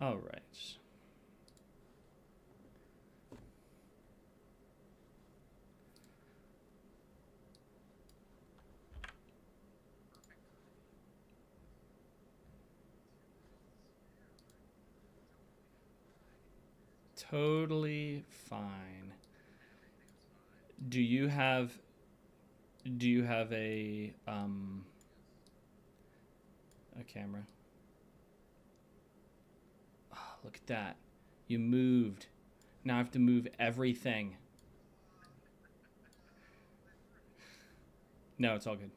All right. Totally fine. Do you have a camera? Oh, look at that. You moved. Now I have to move everything. No, it's all good.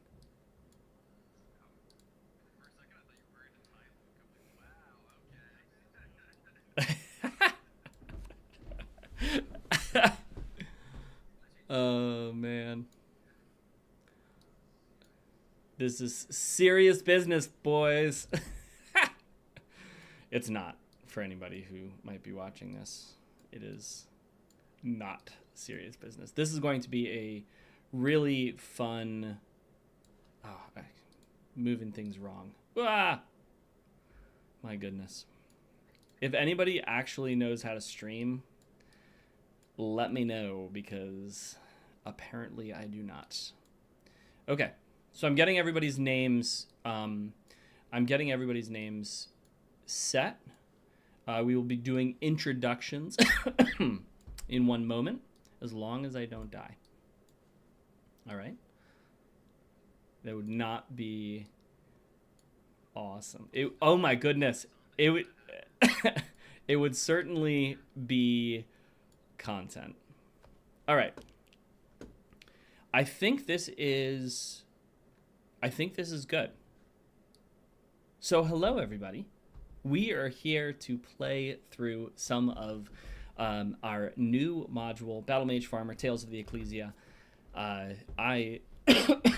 Oh, man. This is serious business, boys. It's not for anybody who might be watching this. It is not serious business. This is going to be a really fun... Oh, I'm moving things wrong. Ah! My goodness. If anybody actually knows how to stream, let me know, because apparently I do not. Okay, so I'm getting everybody's names. Set. We will be doing introductions in one moment, as long as I don't die. All right. That would not be awesome. Oh my goodness. It would it would certainly be content. All right. I think this is good. So hello everybody. We are here to play through some of our new module, Battle Mage Farmer, Tales of the Ecclesia. I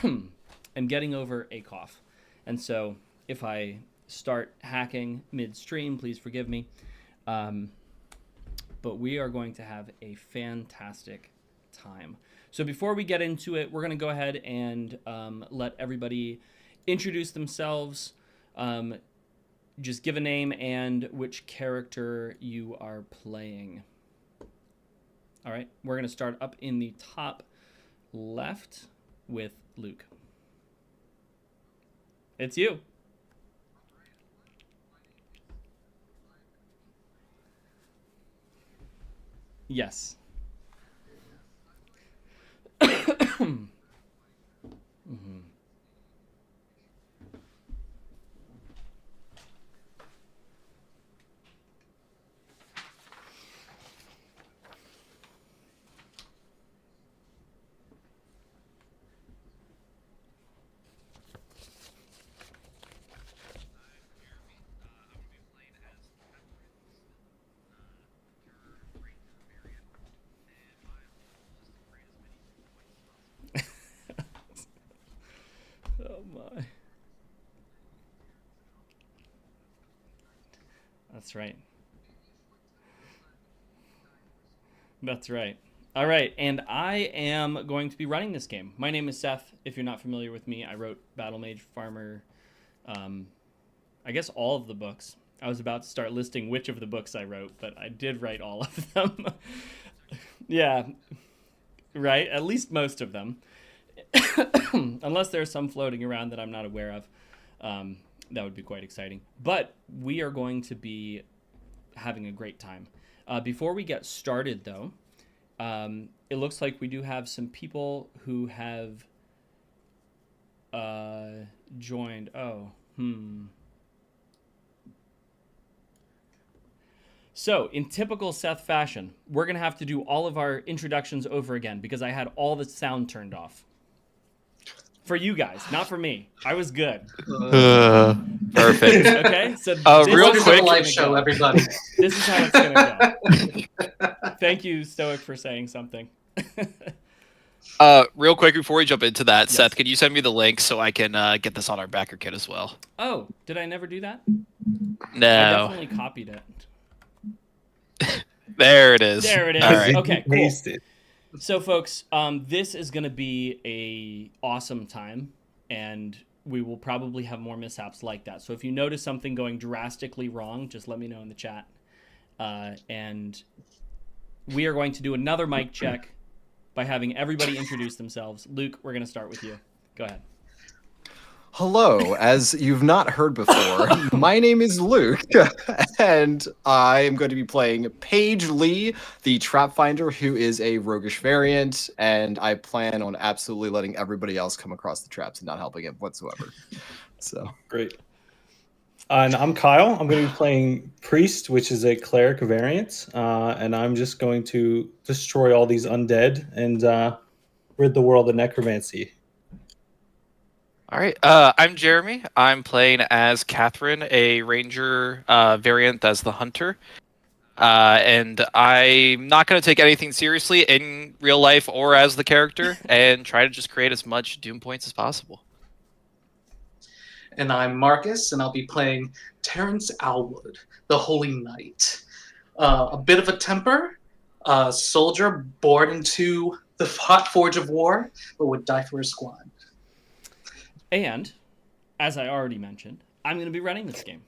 am getting over a cough, and so if I start hacking midstream, please forgive me. But we are going to have a fantastic time. So before we get into it, we're going to go ahead and let everybody introduce themselves. Just give a name and which character you are playing. All right, we're going to start up in the top left with Luke. It's you. Yes. Mm-hmm. Oh my. That's right. That's right. All right, and I am going to be running this game. My name is Seth. If you're not familiar with me, I wrote Battle Mage Farmer, I guess all of the books. I was about to start listing which of the books I wrote, but I did write all of them. Yeah, right? At least most of them. Unless there's some floating around that I'm not aware of. That would be quite exciting. But we are going to be having a great time. Before we get started, though, it looks like we do have some people who have joined. So, in typical Seth fashion, we're going to have to do all of our introductions over again because I had all the sound turned off. For you guys, not for me. I was good. Perfect. Okay, so real quick, live show, everybody. This is how it's gonna go. Thank you, Stoic, for saying something. Real quick before we jump into that, Yes. Seth, can you send me the link so I can get this on our backer kit as well? Oh, did I never do that? No. I definitely copied it. There it is. There it is. All right. Okay, cool. Pasted. So, folks, this is going to be a awesome time, and we will probably have more mishaps like that. So if you notice something going drastically wrong, just let me know in the chat. And we are going to do another mic check by having everybody introduce themselves. Luke, we're going to start with you. Go ahead. Hello, as you've not heard before, my name is Luke, and I am going to be playing Paige Lee, the Trap Finder, who is a roguish variant, and I plan on absolutely letting everybody else come across the traps and not helping it whatsoever. So Great. And I'm Kyle. I'm going to be playing Priest, which is a cleric variant, and I'm just going to destroy all these undead and rid the world of necromancy. All right. I'm Jeremy. I'm playing as Catherine, a ranger variant as the hunter. And I'm not going to take anything seriously in real life or as the character, and try to just create as much doom points as possible. And I'm Marcus, and I'll be playing Terrence Alwood, the Holy Knight. A bit of a temper, a soldier born into the hot forge of war, but would die for his squad. And, as I already mentioned, I'm going to be running this game.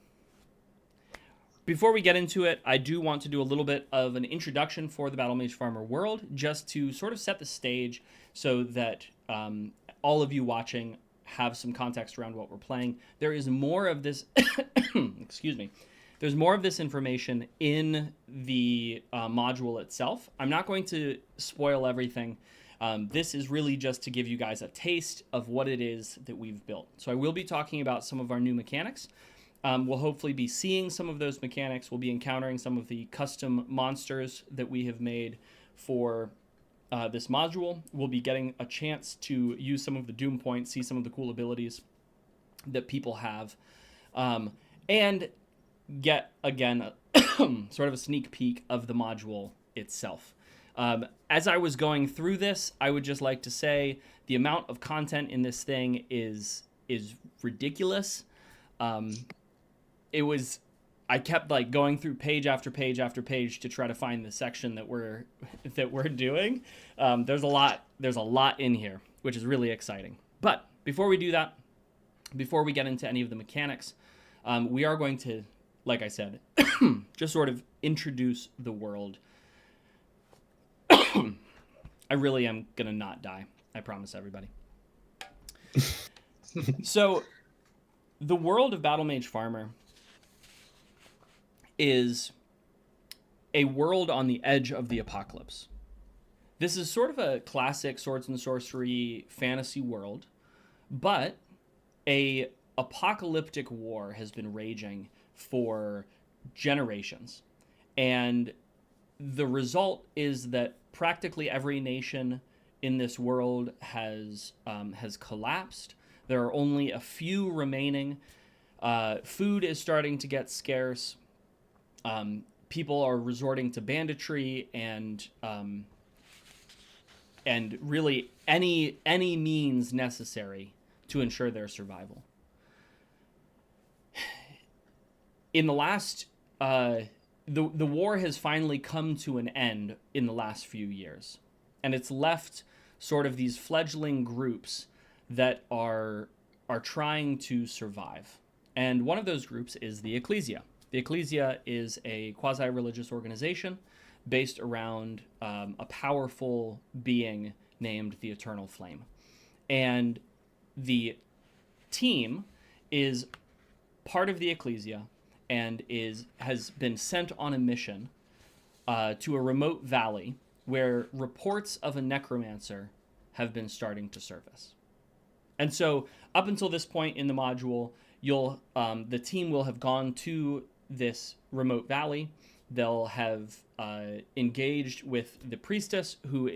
Before we get into it, I do want to do a little bit of an introduction for the Battle Mage Farmer world, just to sort of set the stage so that all of you watching have some context around what we're playing. There is more of this, excuse me, there's more of this information in the module itself. I'm not going to spoil everything. This is really just to give you guys a taste of what it is that we've built. So I will be talking about some of our new mechanics. We'll hopefully be seeing some of those mechanics. We'll be encountering some of the custom monsters that we have made for this module. We'll be getting a chance to use some of the doom points, see some of the cool abilities that people have, and get, again, sort of a sneak peek of the module itself. As I was going through this, I would just like to say the amount of content in this thing is ridiculous. I kept like going through page after page after page to try to find the section that we're doing. There's a lot in here, which is really exciting. But before we do that, before we get into any of the mechanics, we are going to, like I said, just sort of introduce the world. I really am gonna not die. I promise everybody. So, the world of Battle Mage Farmer is a world on the edge of the apocalypse. This is sort of a classic swords and sorcery fantasy world, but a apocalyptic war has been raging for generations. And the result is that practically every nation in this world has collapsed. There are only a few remaining. Food is starting to get scarce. People are resorting to banditry and really any means necessary to ensure their survival. In the last, the war has finally come to an end in the last few years, and it's left sort of these fledgling groups that are trying to survive. And one of those groups is the Ecclesia. The Ecclesia is a quasi-religious organization based around a powerful being named the Eternal Flame. And the team is part of the Ecclesia and has been sent on a mission to a remote valley where reports of a necromancer have been starting to surface. And so up until this point in the module, the team will have gone to this remote valley. They'll have engaged with the priestess who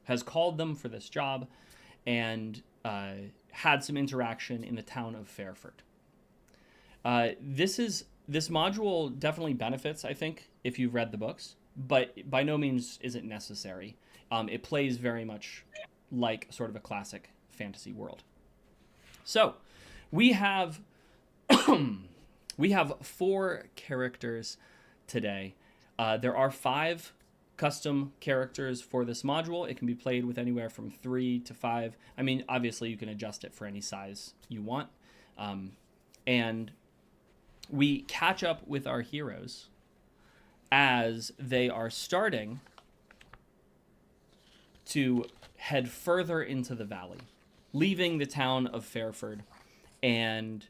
has called them for this job, and had some interaction in the town of Fairford. This module definitely benefits, I think, if you've read the books, but by no means is it necessary. It plays very much like sort of a classic fantasy world. So we have 4 characters today. There are 5 custom characters for this module. It can be played with anywhere from 3 to 5. I mean, obviously you can adjust it for any size you want. And we catch up with our heroes as they are starting to head further into the valley, leaving the town of Fairford and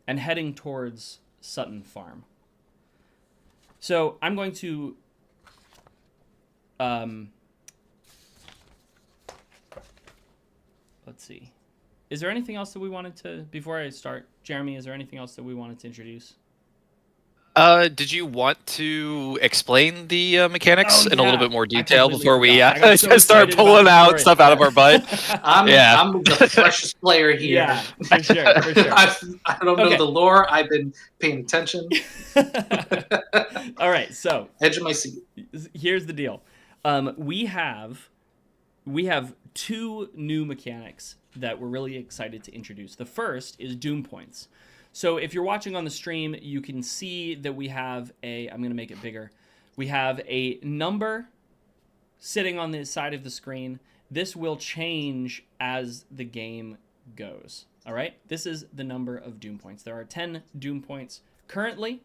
heading towards Sutton Farm. So I'm going to let's see. Is there anything else that we wanted to, before I start, Jeremy, is there anything else that we wanted to introduce? Did you want to explain the mechanics Oh, in a little yeah. bit more I detail completely before we forgot. I got so start excited pulling about the out story. stuff out of our butt? Yeah. I'm the freshest player here. Yeah, for sure, for sure. I don't know Okay. the lore. I've been paying attention. All right, so Edge of my seat. here's the deal. We have 2 new mechanics that we're really excited to introduce. The first is Doom Points. So if you're watching on the stream, you can see that we have I'm going to make it bigger. We have a number sitting on the side of the screen. This will change as the game goes. All right? This is the number of Doom Points. There are 10 Doom Points currently,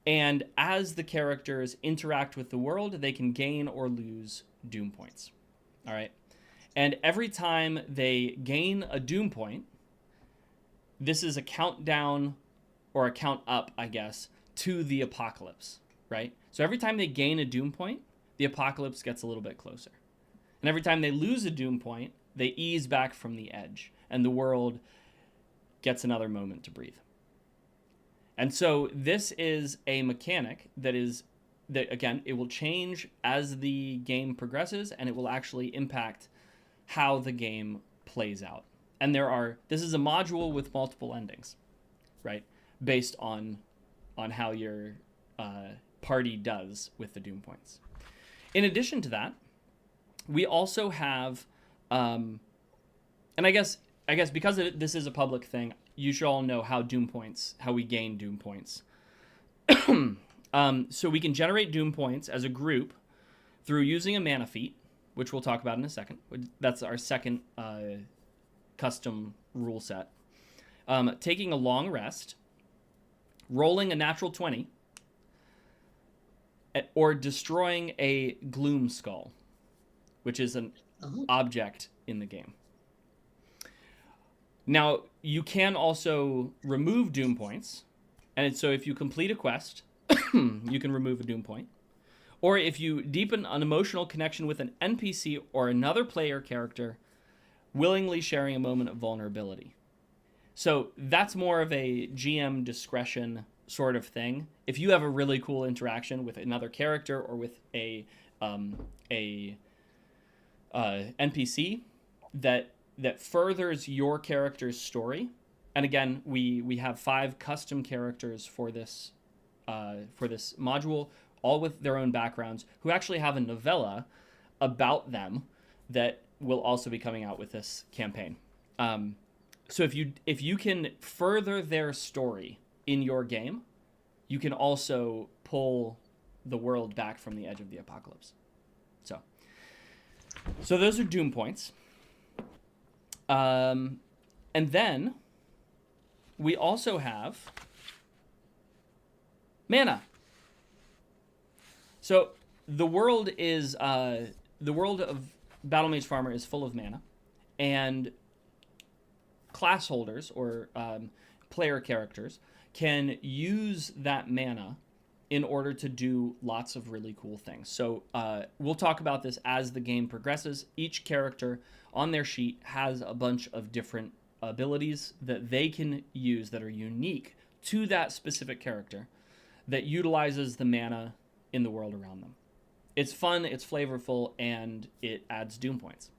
and as the characters interact with the world, they can gain or lose Doom Points. All right? And every time they gain a Doom Point, this is a countdown or a count up, I guess, to the apocalypse, right? So every time they gain a Doom Point, the apocalypse gets a little bit closer. And every time they lose a Doom Point, they ease back from the edge, and the world gets another moment to breathe. And so this is a mechanic that again, it will change as the game progresses, and it will actually impact how the game plays out. And this is a module with multiple endings, right? Based on how your party does with the Doom Points. In addition to that, we also have, and I guess because this is a public thing, you should all know how we gain Doom Points. So we can generate Doom Points as a group through using a mana feat, which we'll talk about in a second. That's our second custom rule set. Taking a long rest, rolling a natural 20, or destroying a gloom skull, which is an object in the game. Now, you can also remove Doom Points, and so if you complete a quest, you can remove a Doom Point. Or if you deepen an emotional connection with an NPC or another player character, willingly sharing a moment of vulnerability. So that's more of a GM discretion sort of thing. If you have a really cool interaction with another character or with a NPC that furthers your character's story, and again, we have 5 custom characters for this module, all with their own backgrounds, who actually have a novella about them that will also be coming out with this campaign. So if you can further their story in your game, you can also pull the world back from the edge of the apocalypse. So those are Doom Points. And then we also have mana. So the world of Battle Mage Farmer is full of mana, and class holders or player characters can use that mana in order to do lots of really cool things. So we'll talk about this as the game progresses. Each character on their sheet has a bunch of different abilities that they can use that are unique to that specific character that utilizes the mana in the world around them. It's fun, it's flavorful, and it adds Doom Points.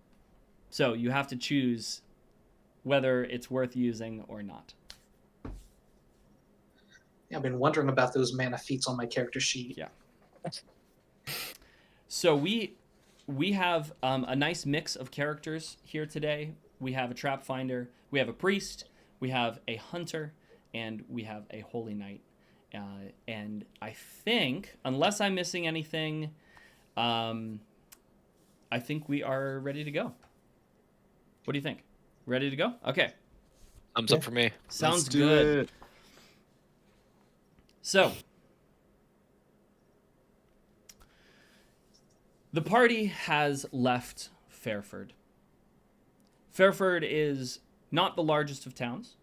So you have to choose whether it's worth using or not. Yeah, I've been wondering about those mana feats on my character sheet. Yeah. So we have a nice mix of characters here today. We have a trap finder, we have a priest, we have a hunter, and we have a holy knight. And I think, unless I'm missing anything, I think we are ready to go. What do you think? Ready to go? Okay. Thumbs up for me. Sounds Let's do good. it. So, the party has left Fairford. Fairford is not the largest of towns.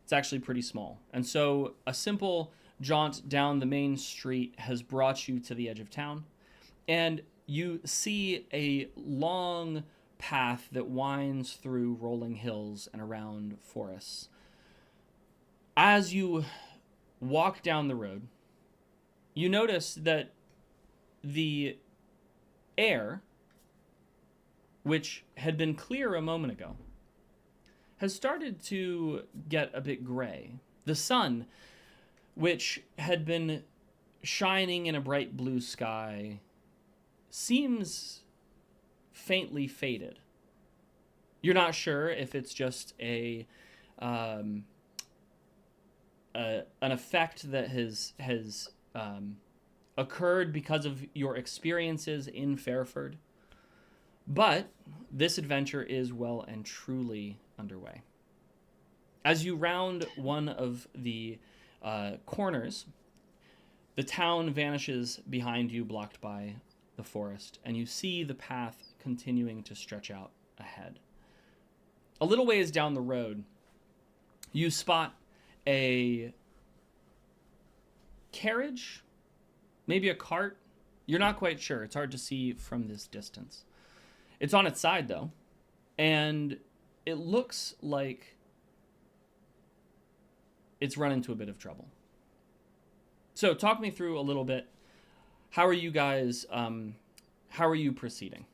It's actually pretty small. And so a simple jaunt down the main street has brought you to the edge of town. And you see a long path that winds through rolling hills and around forests. As you walk down the road, you notice that the air, which had been clear a moment ago, has started to get a bit gray. The sun, which had been shining in a bright blue sky, seems faintly faded. You're not sure if it's just an effect that has occurred because of your experiences in Fairford, but this adventure is well and truly underway. As you round one of the corners, the town vanishes behind you, blocked by the forest, and you see the path continuing to stretch out ahead. A little ways down the road, you spot a carriage, maybe a cart. You're not quite sure. It's hard to see from this distance. It's on its side, though, and it looks like it's run into a bit of trouble. So talk me through a little bit. How are you guys, how are you proceeding?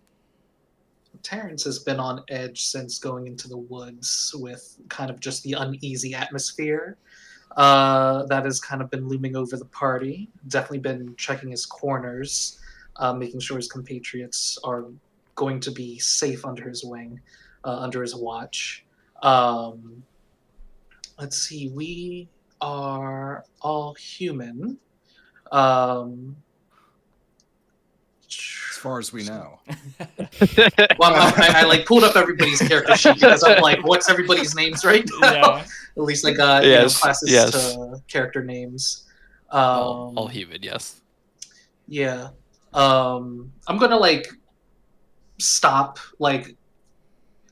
Terrence has been on edge since going into the woods with kind of just the uneasy atmosphere that has kind of been looming over the party. Definitely been checking his corners, making sure his compatriots are going to be safe under his wing, under his watch. Let's see, we are all human. As far as we know. Well, I like pulled up everybody's character sheet because I'm like, what's everybody's names right now? Yeah. At least I got classes to character names. All human, yes. Yeah. I'm gonna like stop like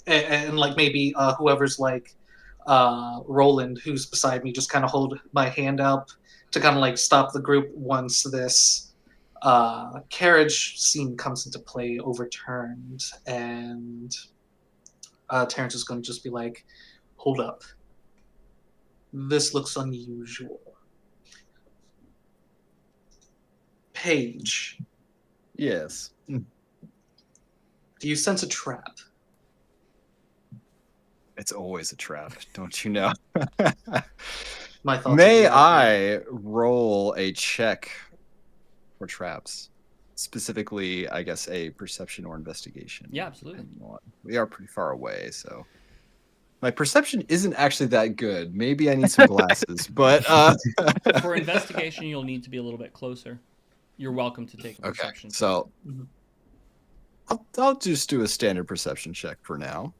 and like maybe whoever's like Roland, who's beside me, just kind of hold my hand up to kind of like stop the group once this carriage scene comes into play, overturned, and Terrence is going to just be like, hold up. This looks unusual. Paige, Yes. do you sense a trap? It's always a trap, don't you know? My thoughts. May exactly. I roll a check for traps? Specifically, I guess a perception or investigation. Yeah, absolutely. We are pretty far away, so my perception isn't actually that good. Maybe I need some glasses, but For investigation, you'll need to be a little bit closer. You're welcome to take a okay. perception. So I'll just do a standard perception check for now.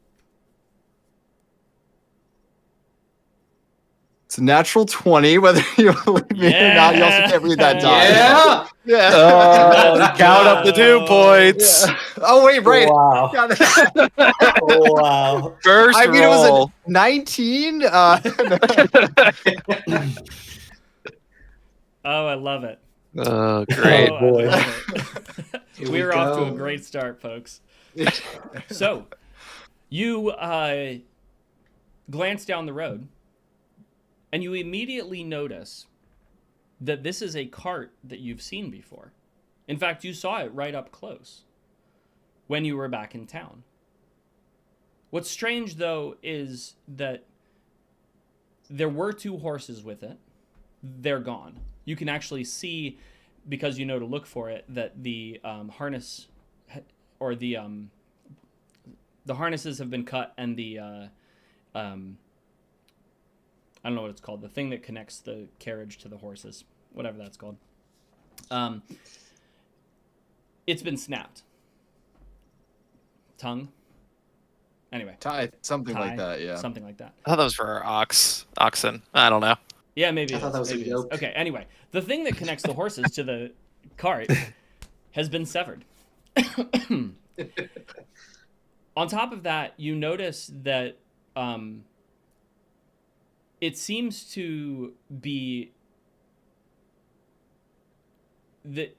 It's a natural 20, whether you believe me or not. You also can't read that die. Yeah. Yeah. Count up the doom points. Yeah. Oh, wait, right. Wow. Got it. Wow. First I mean, it was roll. a 19. Oh, I love it. Oh, great. Oh, boy. I love it. Here we are off to a go. great start, folks. So, you glance down the road, and you immediately notice that this is a cart that you've seen before. In fact, you saw it right up close when you were back in town. What's strange, though, is that there were 2 horses with it. They're gone. You can actually see, because you know to look for it, that the harness or the harnesses have been cut, and the I don't know what it's called, the thing that connects the carriage to the horses. whatever that's called. It's been snapped. Tongue. Anyway. Something like Tie, that, yeah. Something like that. I thought that was for oxen. I don't know. Yeah, maybe I it thought is. that was a Maybe it is. yoke. Okay, anyway. The thing that connects the horses to the cart has been severed. On top of that, you notice that it seems to be that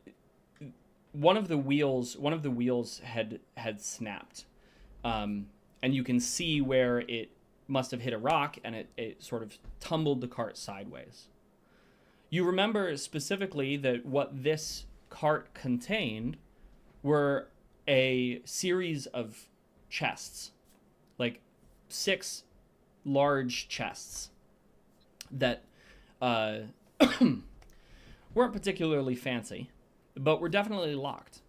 one of the wheels had snapped, and you can see where it must have hit a rock, and it sort of tumbled the cart sideways. You remember specifically that what this cart contained were a series of chests, like 6 large chests that weren't particularly fancy, but were definitely locked.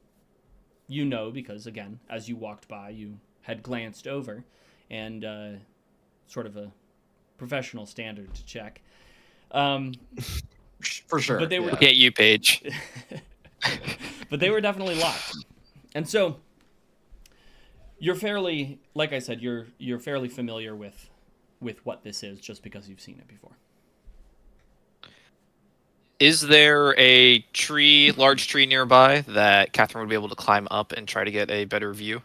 You know, because again, as you walked by, you had glanced over, and sort of a professional standard to check. For sure. But they were yeah. Get you, Paige. but they were definitely locked. And so you're fairly, like I said, you're fairly familiar with what this is just because you've seen it before. Is there a large tree nearby that Catherine would be able to climb up and try to get a better view?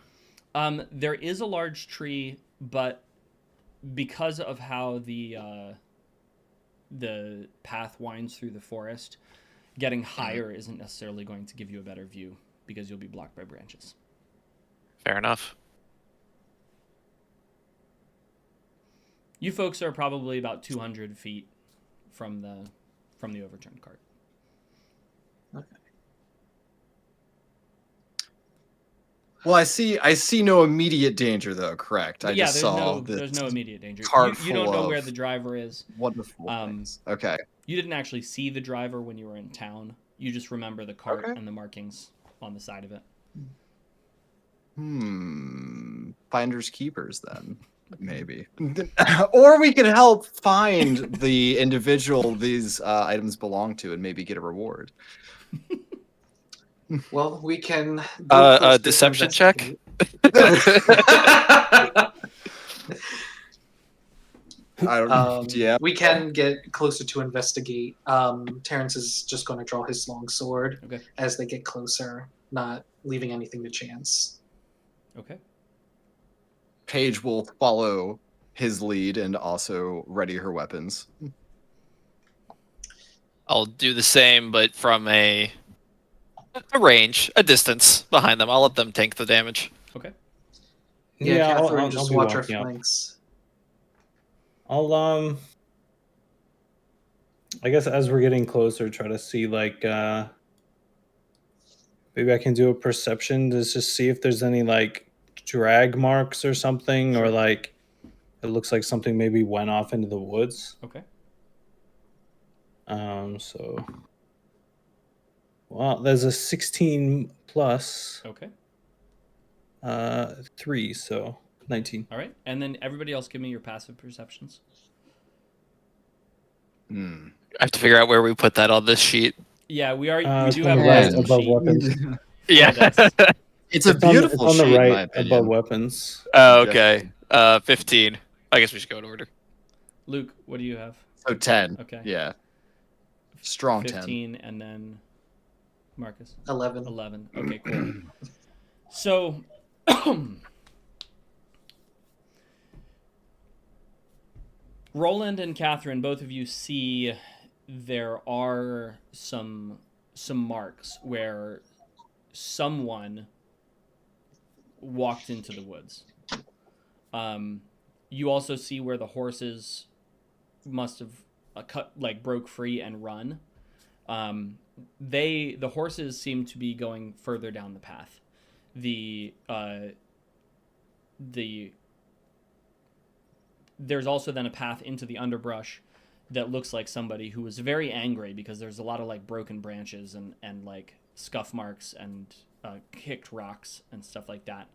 There is a large tree, but because of how the path winds through the forest, getting higher isn't necessarily going to give you a better view because you'll be blocked by branches. Fair enough. You folks are probably about 200 feet from the overturned cart. Okay. Well, I see no immediate danger though. Correct. I Yeah, just saw this there's no immediate danger. cart You don't full know of where the driver is. wonderful things. Okay. You didn't actually see the driver when you were in town. You just remember the cart Okay. and the markings on the side of it. Finders keepers then. Maybe. Or we could help find the individual these items belong to and maybe get a reward. Well, we can do A closer deception check? investigate. I don't yeah. We can get closer to investigate. Terrence is just going to draw his long sword Okay. as they get closer, not leaving anything to chance. Okay. Paige will follow his lead and also ready her weapons. I'll do the same, but from a range, a distance behind them. I'll let them tank the damage. Okay. Yeah, I'll Catherine, just be watch her walking up. flanks. I'll I guess as we're getting closer, try to see like maybe I can do a perception to just see if there's any like drag marks or something, or like it looks like something maybe went off into the woods. Okay. So well, there's a 16 plus Okay. 3, so 19. All right. And then everybody else give me your passive perceptions. I have to figure out where we put that on this sheet. Yeah, we do It's have on a the right wisdom above sheet. weapons. Yeah. That's- It's a It's beautiful on the sheet, in my right opinion. above weapons. Oh, okay. 15. I guess we should go in order. Luke, what do you have? So 10. Okay. Yeah. Strong 15, and then Marcus? 11. 11. Okay, cool. So, Roland and Catherine, both of you see there are some marks where someone walked into the woods. You also see where the horses must have broke free and run. The horses seem to be going further down the path. There's also then a path into the underbrush that looks like somebody who was very angry because there's a lot of like broken branches and like scuff marks and kicked rocks and stuff like that,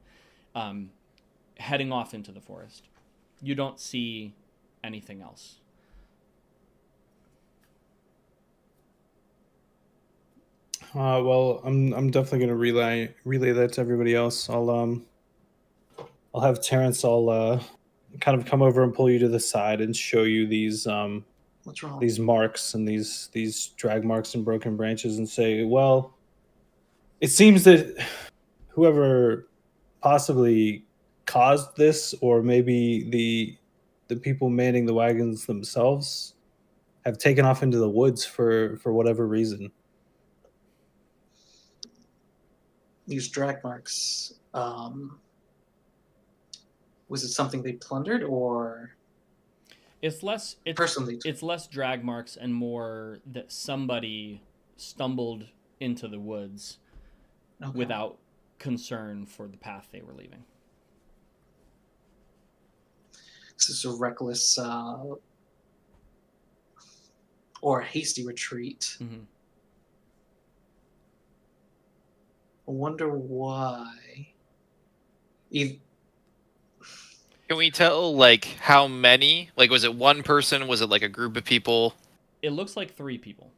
heading off into the forest. You don't see anything else. Well, I'm definitely gonna relay that to everybody else. I'll have Terrence. I'll kind of come over and pull you to the side and show you What's wrong? these marks and these drag marks and broken branches, and say, well, it seems that whoever possibly caused this, or maybe the people manning the wagons themselves, have taken off into the woods for whatever reason. These drag marks. Was it something they plundered or It's personally? less drag marks and more that somebody stumbled into the woods Okay. without concern for the path they were leaving. This is a reckless or a hasty retreat. Mm-hmm. I wonder why. Can we tell like how many? Like, was it one person? Was it like a group of people? It looks like 3 people.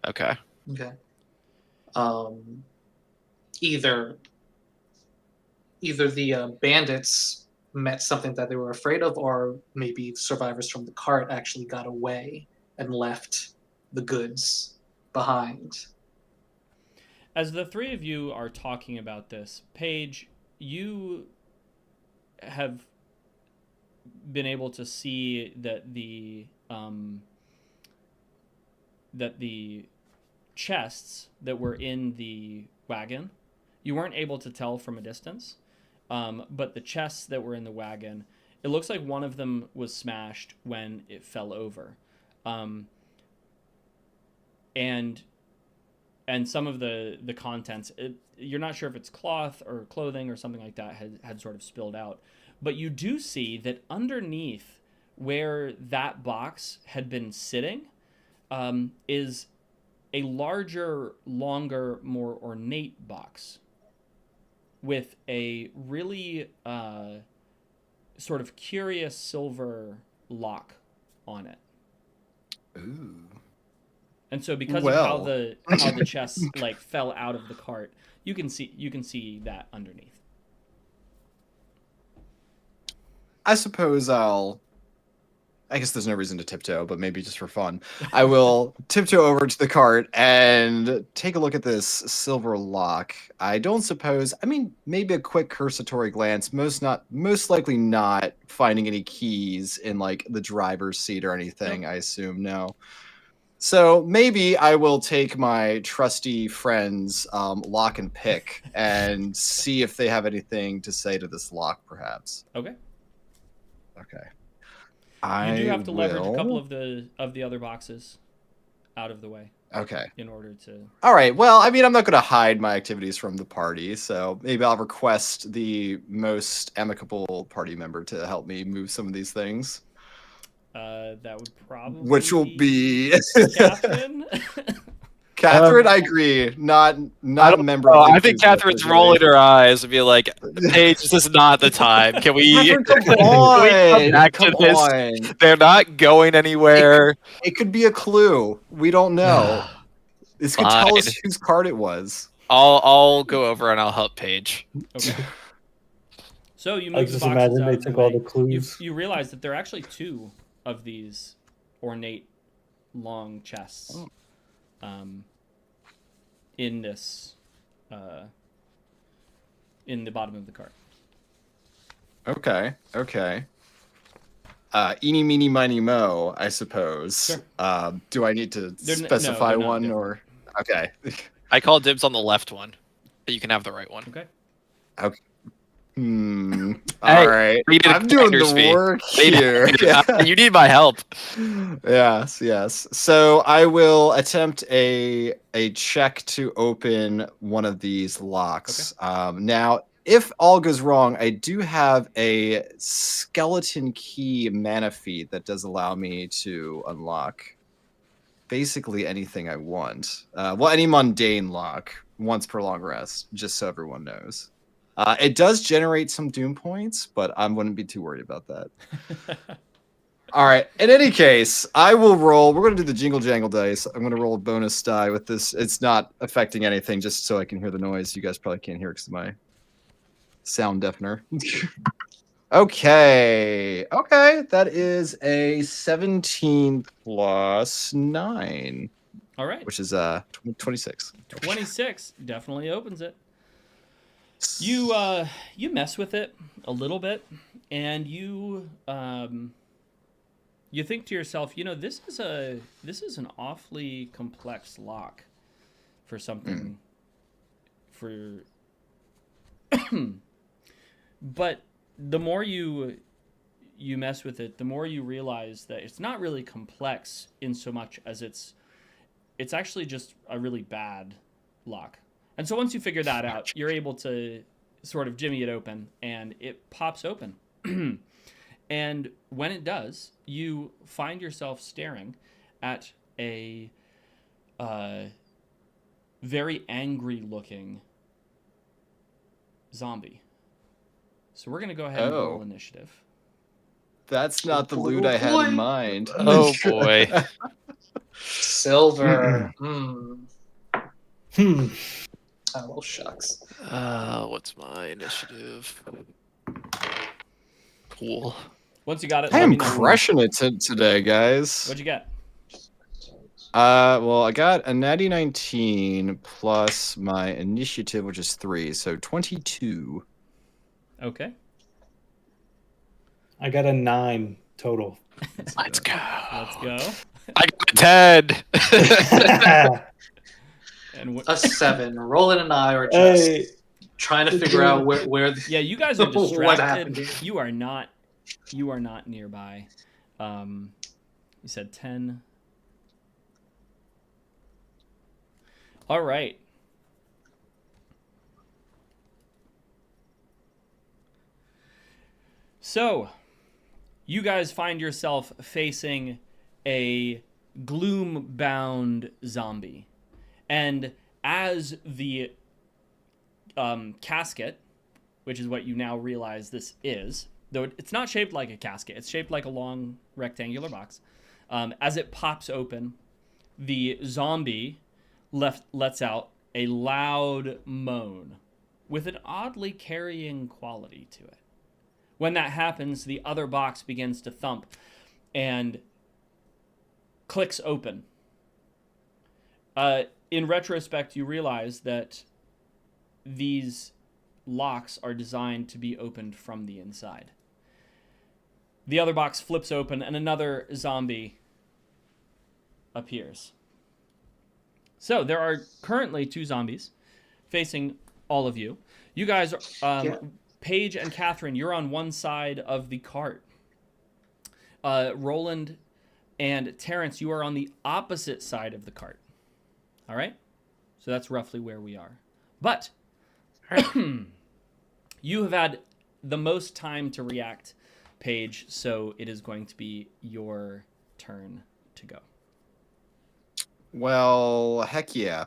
Okay. Okay. Either the bandits met something that they were afraid of, or maybe survivors from the cart actually got away and left the goods behind. As the 3 of you are talking about this, Paige, you have been able to see that the chests that were in the wagon, you weren't able to tell from a distance, but the chests that were in the wagon, it looks like one of them was smashed when it fell over, and some of the contents, you're not sure if it's cloth or clothing or something like that had sort of spilled out. But you do see that underneath where that box had been sitting is a larger, longer, more ornate box with a really sort of curious silver lock on it. Ooh. And so because of how the chests like fell out of the cart, you can see that underneath. I suppose I guess there's no reason to tiptoe, but maybe just for fun, I will tiptoe over to the cart and take a look at this silver lock. I don't suppose, I mean, maybe a quick cursory glance, most likely not finding any keys in like the driver's seat or anything, I assume, no. So maybe I will take my trusty friends lock and pick and see if they have anything to say to this lock, perhaps. Okay. Okay. You do have to leverage a couple of the other boxes out of the way. Okay. In order to. All right. Well, I mean, I'm not going to hide my activities from the party, so maybe I'll request the most amicable party member to help me move some of these things. That would probably. Which will be Catherine. Catherine, I agree. Not a member. Of the I think Catherine's rolling her eyes and be like, "Paige, this is not the time. Can we? Catherine, come on. Come on. They're not going anywhere. It could be a clue. We don't know. This could tell us whose card it was. I'll go over and I'll help Paige. Okay. So you I move just the boxes imagine out they of the took way. all the clues. You realize that there are actually 2 of these ornate long chests in this in the bottom of the cart. Okay. Eeny, meeny, miny, mo, I suppose. Sure. Do I need to specify one different. or? Okay. I call dibs on the left one, but you can have the right one. Okay. All right. I'm doing the work here. You need my help. Yes. So I will attempt a check to open one of these locks. Okay. Now, if all goes wrong, I do have a skeleton key mana feat that does allow me to unlock basically anything I want. Any mundane lock once per long rest, just so everyone knows. It does generate some doom points, but I wouldn't be too worried about that. All right. In any case, I will roll. We're going to do the jingle jangle dice. I'm going to roll a bonus die with this. It's not affecting anything, just so I can hear the noise. You guys probably can't hear because of my sound deafener. Okay. Okay. That is a 17 plus 9, All right. which is 26. 26 definitely opens it. You mess with it a little bit, and you think to yourself, this is an awfully complex lock for something for. But the more you mess with it, the more you realize that it's not really complex in so much as it's actually just a really bad lock. And so once you figure that out, you're able to sort of jimmy it open, and it pops open. And when it does, you find yourself staring at a very angry-looking zombie. So we're going to go ahead and roll initiative. That's not the loot I had in mind. Oh boy. Silver. Hmm. Oh, well, shucks. What's my initiative? Cool. Once you got it, I let am me know. crushing it today, guys. What'd you get? Well, I got a natty 19 plus my initiative, which is 3, so 22. Okay. I got a 9 total. Let's go. Let's go. I got a 10. And A 7. Rolling an eye or just Hey, trying to figure out where the, yeah, you guys are What happened distracted. here? You are not nearby. You said 10. All right. So, you guys find yourself facing a gloom-bound zombie. And as the casket, which is what you now realize this is, though it's not shaped like a casket, it's shaped like a long rectangular box. As it pops open, the zombie lets out a loud moan with an oddly carrying quality to it. When that happens, the other box begins to thump and clicks open. In retrospect, you realize that these locks are designed to be opened from the inside. The other box flips open and another zombie appears. So there are currently 2 zombies facing all of you. You guys, Paige and Catherine, you're on one side of the cart. Roland and Terrence, you are on the opposite side of the cart. All right? So that's roughly where we are. But you have had the most time to react, Paige, so it is going to be your turn to go. Well, heck yeah.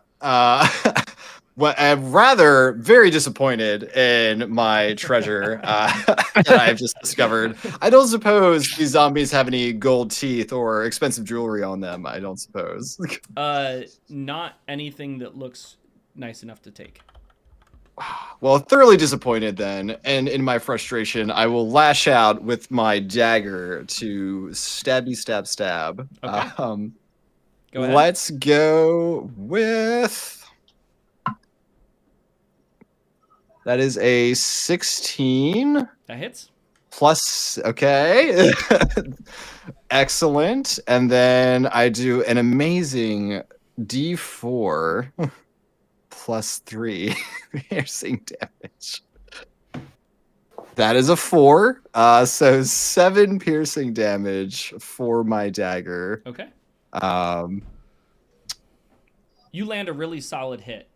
Well, I'm rather very disappointed in my treasure that I've just discovered. I don't suppose these zombies have any gold teeth or expensive jewelry on them. I don't suppose. Not anything that looks nice enough to take. Well, thoroughly disappointed then, and in my frustration, I will lash out with my dagger to stabby stab stab. Okay. Go ahead. Let's go with. That is a 16 That hits. plus. Okay. Excellent. And then I do an amazing D4 plus 3 piercing damage. That is a 4. So 7 piercing damage for my dagger. Okay. Um, You land a really solid hit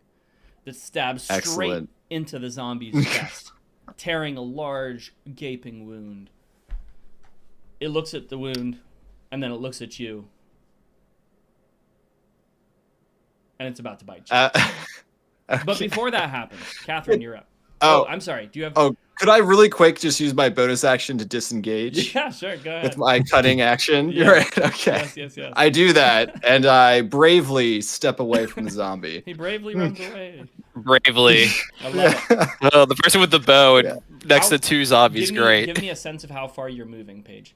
that stabs straight Excellent. into the zombie's chest, tearing a large, gaping wound. It looks at the wound, and then it looks at you. And it's about to bite you. But before that happens, Catherine, you're up. Oh. I'm sorry. Do you have... Oh. Could I really quick just use my bonus action to disengage Yeah, sure. Go ahead. with my cutting action? Yeah. You're right. Okay. Yes. I do that, and I bravely step away from the zombie. He bravely runs away. Bravely. I love it. Oh, the person with the bow and next How- to two zombies, great. Give me a sense of how far you're moving, Paige.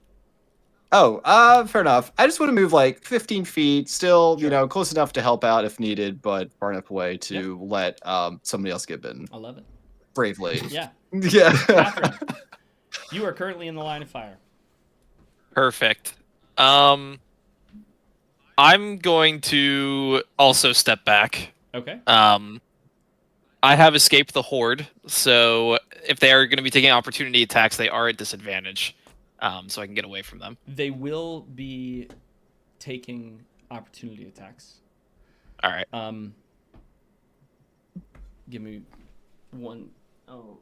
Oh, fair enough. I just want to move like 15 feet, still, Sure. close enough to help out if needed, but far enough away to let somebody else get bitten I love it. bravely. Yeah. Yeah. Catherine, you are currently in the line of fire. Perfect. I'm going to also step back. Okay. I have escaped the horde, so if they are going to be taking opportunity attacks, they are at disadvantage. So I can get away from them. They will be taking opportunity attacks. All right. Give me one. Oh.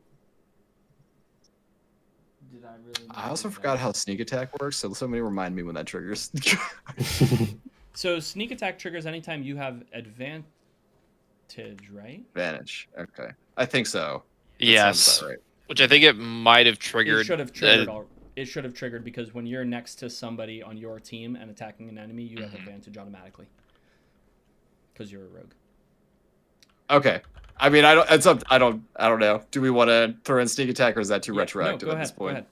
Did I really? I also forgot how sneak attack works, so somebody remind me when that triggers. So sneak attack triggers anytime you have advantage, right? Advantage. Okay. I think so. That sounds Yes. about right. Which I think it might have triggered. It should have triggered. It should have triggered because when you're next to somebody on your team and attacking an enemy, you have advantage automatically. Because you're a rogue. Okay. I mean, I don't. It's up. I don't know. Do we want to throw in sneak attack, or is that too retroactive No, at this point? Go ahead.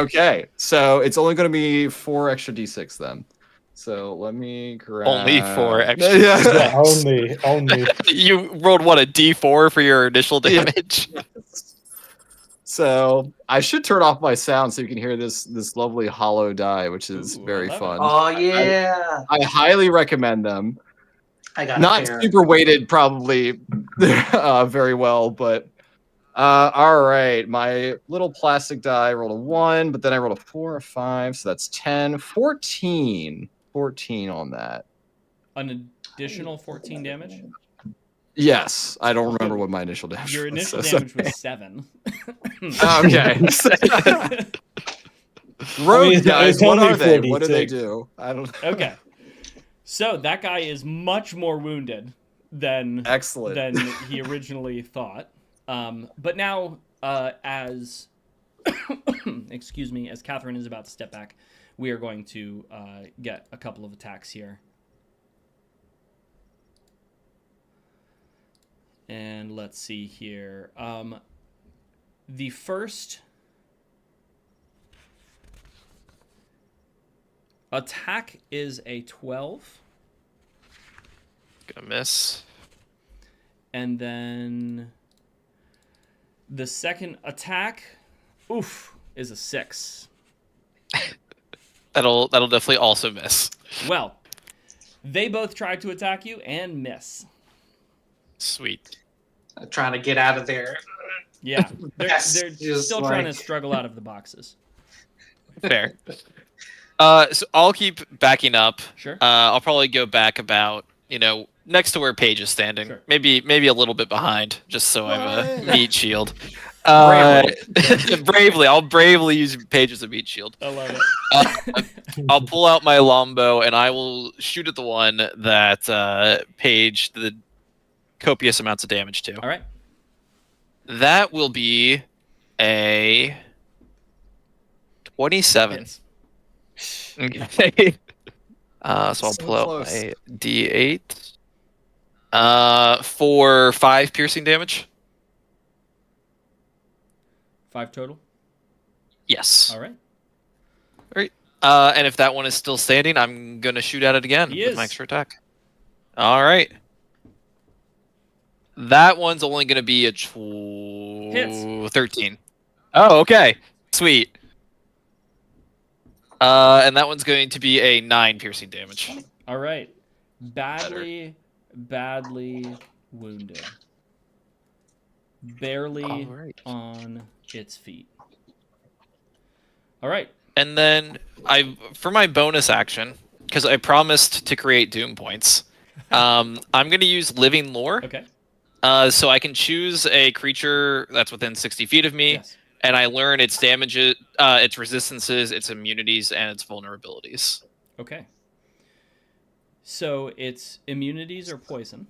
Okay, so it's only going to be 4 extra d6 then. So let me grab. Only 4 extra. Yeah, only. You rolled what, a D4 for your initial damage? So I should turn off my sound so you can hear this lovely hollow die, which is Ooh, I very love it. fun. Oh yeah, I highly recommend them. I got Not a pair. super weighted, probably very well, but all right. My little plastic die rolled a 1, but then I rolled a 4, a 5, so that's 10, 14 on that. An additional 14 damage. Yes, I don't remember what my initial damage Your was. initial so- damage was 7. Okay. Rogue it's guys, what only are they? What do they 46. do? I don't know. Okay. So that guy is much more wounded than Excellent. than he originally thought. But now, as excuse me, as Catherine is about to step back, we are going to get a couple of attacks here. And let's see here. The first attack is a 12. Gonna miss. And then the second attack, is a 6. That'll definitely also miss. Well, they both tried to attack you and miss. Sweet. Trying to get out of there. Yeah, they're Yes, they're just still trying to like- struggle out of the boxes. Fair. So I'll keep backing up. Sure. I'll probably go back about, next to where Paige is standing. Sure. Maybe a little bit behind, just so I have a What? meat shield. Bravely. Bravely. I'll bravely use Paige as a meat shield. I love it. I'll pull out my longbow and I will shoot at the one that Paige did copious amounts of damage to. All right. That will be a 27. Hits. Okay. So I'll So pull out close. my D8. For 5 piercing damage. 5 total. Yes. All right. And if that one is still standing, I'm gonna shoot at it again He with is. my extra attack. All right. That one's only gonna be a Hits. 13. Oh, okay. Sweet. And that one's going to be a 9 piercing damage. All right. Badly wounded. Barely All right. on its feet. All right. And then for my bonus action, because I promised to create Doom points, I'm going to use Living Lore. Okay. So I can choose a creature that's within 60 feet of me, Yes. and I learn its damages, its resistances, its immunities, and its vulnerabilities. Okay. So its immunities are poison.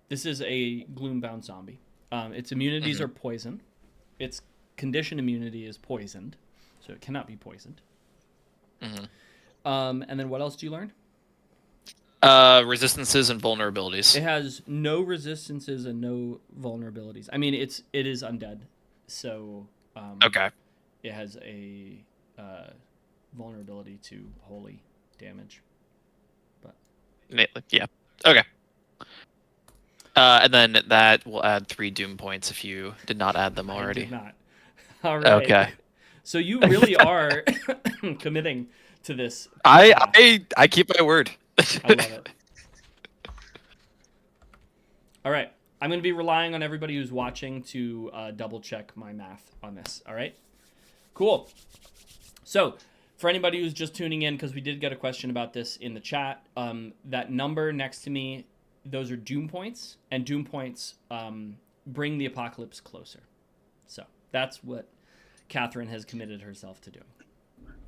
This is a gloom-bound zombie. Its immunities are poison. Its condition immunity is poisoned, so it cannot be poisoned. Mhm. And then what else do you learn? Resistances and vulnerabilities. It has no resistances and no vulnerabilities. I mean, it is undead, so Okay. it has a vulnerability to holy damage. Yeah. Okay. And then that will add 3 doom points if you did not add them I already. did not. All right. Okay. So you really are committing to this. I keep my word. I love it. All right. I'm going to be relying on everybody who's watching to double check my math on this. All right. Cool. So for anybody who's just tuning in, because we did get a question about this in the chat, that number next to me, those are doom points, and doom points bring the apocalypse closer. So that's what Catherine has committed herself to doing,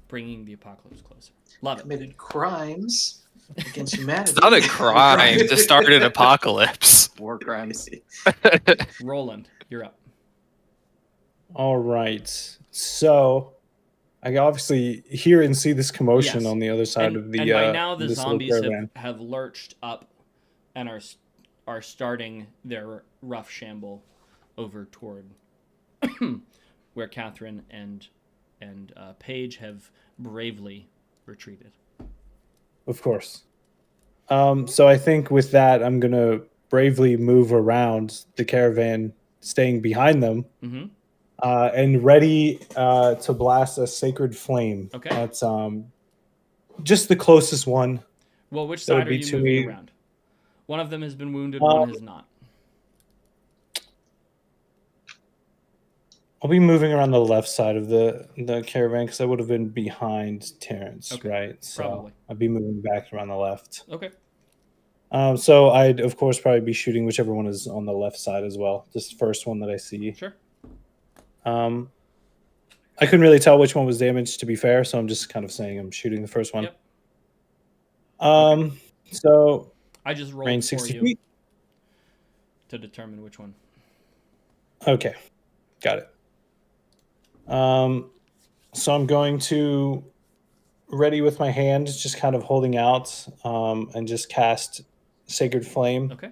bringing the apocalypse closer. Love it. Committed crimes against humanity. It's not a crime to start an apocalypse. War crimes. Roland, you're up. All right. So I obviously hear and see this commotion Yes. on the other side And, of the. and by now the this little zombies caravan. have lurched up and are starting their rough shamble over toward where Catherine and Paige have bravely retreated. Of course. So I think with that, I'm gonna bravely move around the caravan, staying behind them, Mm-hmm. and ready to blast a sacred flame. Okay. That's just the closest one. Well, which That would side are be you to moving me. around? One of them has been wounded, one Um, has not. I'll be moving around the left side of the caravan because I would have been behind Terrence, Okay, right? So probably. I'd be moving back around the left. Okay. So I'd of course probably be shooting whichever one is on the left side as well. This first one that I see. Sure. I couldn't really tell which one was damaged, to be fair, so I'm just kind of saying I'm shooting the first one. Yep. So I just rolled range for 60 you feet. to determine which one. Okay, got it. So I'm going to ready with my hand, just kind of holding out, and just cast Sacred Flame. Okay.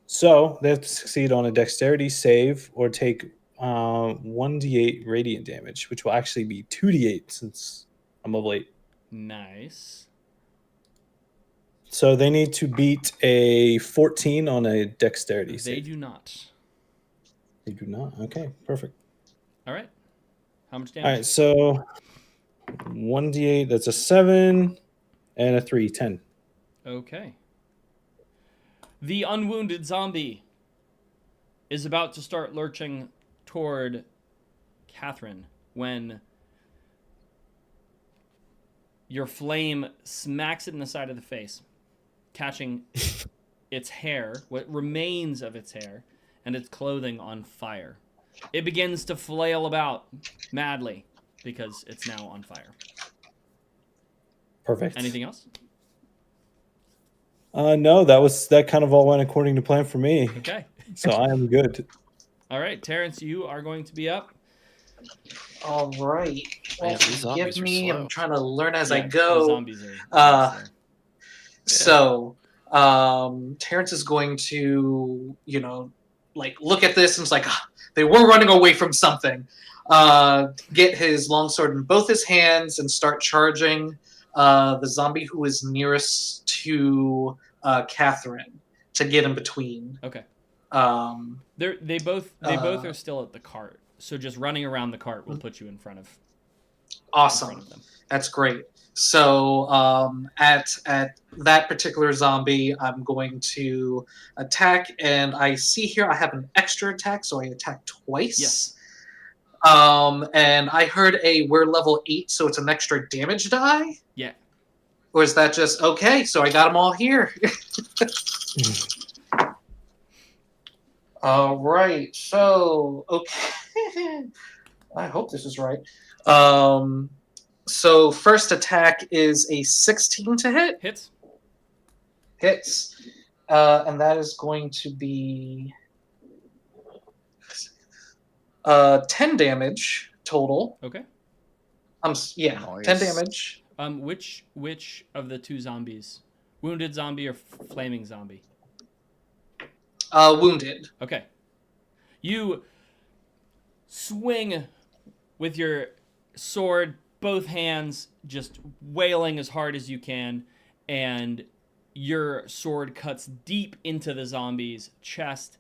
So they have to succeed on a dexterity save or take 1d8 radiant damage, which will actually be 2d8 since I'm level 8. Nice. So they need to beat a 14 on a dexterity They save. do not. They do not. Okay, perfect. All right. How much All damage? right, so 1d8, that's a 7 and a 3, 10. Okay. The unwounded zombie is about to start lurching toward Catherine when your flame smacks it in the side of the face, catching its hair, what remains of its hair, and its clothing on fire. It begins to flail about madly because it's now on fire. Perfect. Anything else? No, that kind of all went according to plan for me. Okay. So I am good. All right, Terrence, you are going to be up. All right. Well, Man, these zombies forgive are me. slow. I'm trying to learn as I Yeah, the go. zombies are So, Terrence is going to, look at this and it's like, they were running away from something. Get his longsword in both his hands and start charging the zombie who is nearest to Catherine to get in between. Okay. Um, They both are still at the cart. So just running around the cart will put you in front of awesome. them. That's great. So at that particular zombie, I'm going to attack, and I see here I have an extra attack, so I attack twice. Yes. And I heard we're level 8, so it's an extra damage die? Yeah. Or is that just, okay, so I got them all here. All right, so, okay. I hope this is right. So first attack is a 16 to hit. Hits. And that is going to be 10 damage total. Okay. 10 Nice. damage. Which of the two zombies? Wounded zombie or flaming zombie? Wounded. Okay. You swing with your sword, both hands just wailing as hard as you can, and your sword cuts deep into the zombie's chest,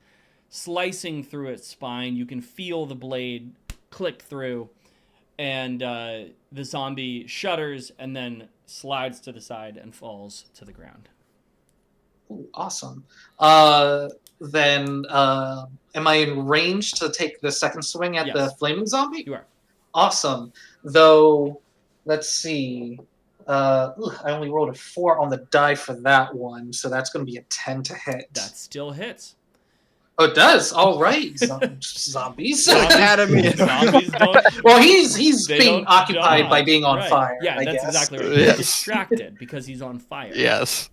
slicing through its spine. You can feel the blade click through, and the zombie shudders and then slides to the side and falls to the ground. Ooh, awesome. Then, am I in range to take the second swing at the Yes. flaming zombie? You are. Awesome. Though, let's see. I only rolled a 4 on the die for that one, so that's going to be a 10 to hit. That still hits. Oh, it does. All right, zombies. Academy. Zombies don't. Well, he's They being don't occupied die. by being on Right. fire. Yeah, I that's guess. exactly right. Yes. He's distracted because he's on fire. Yes.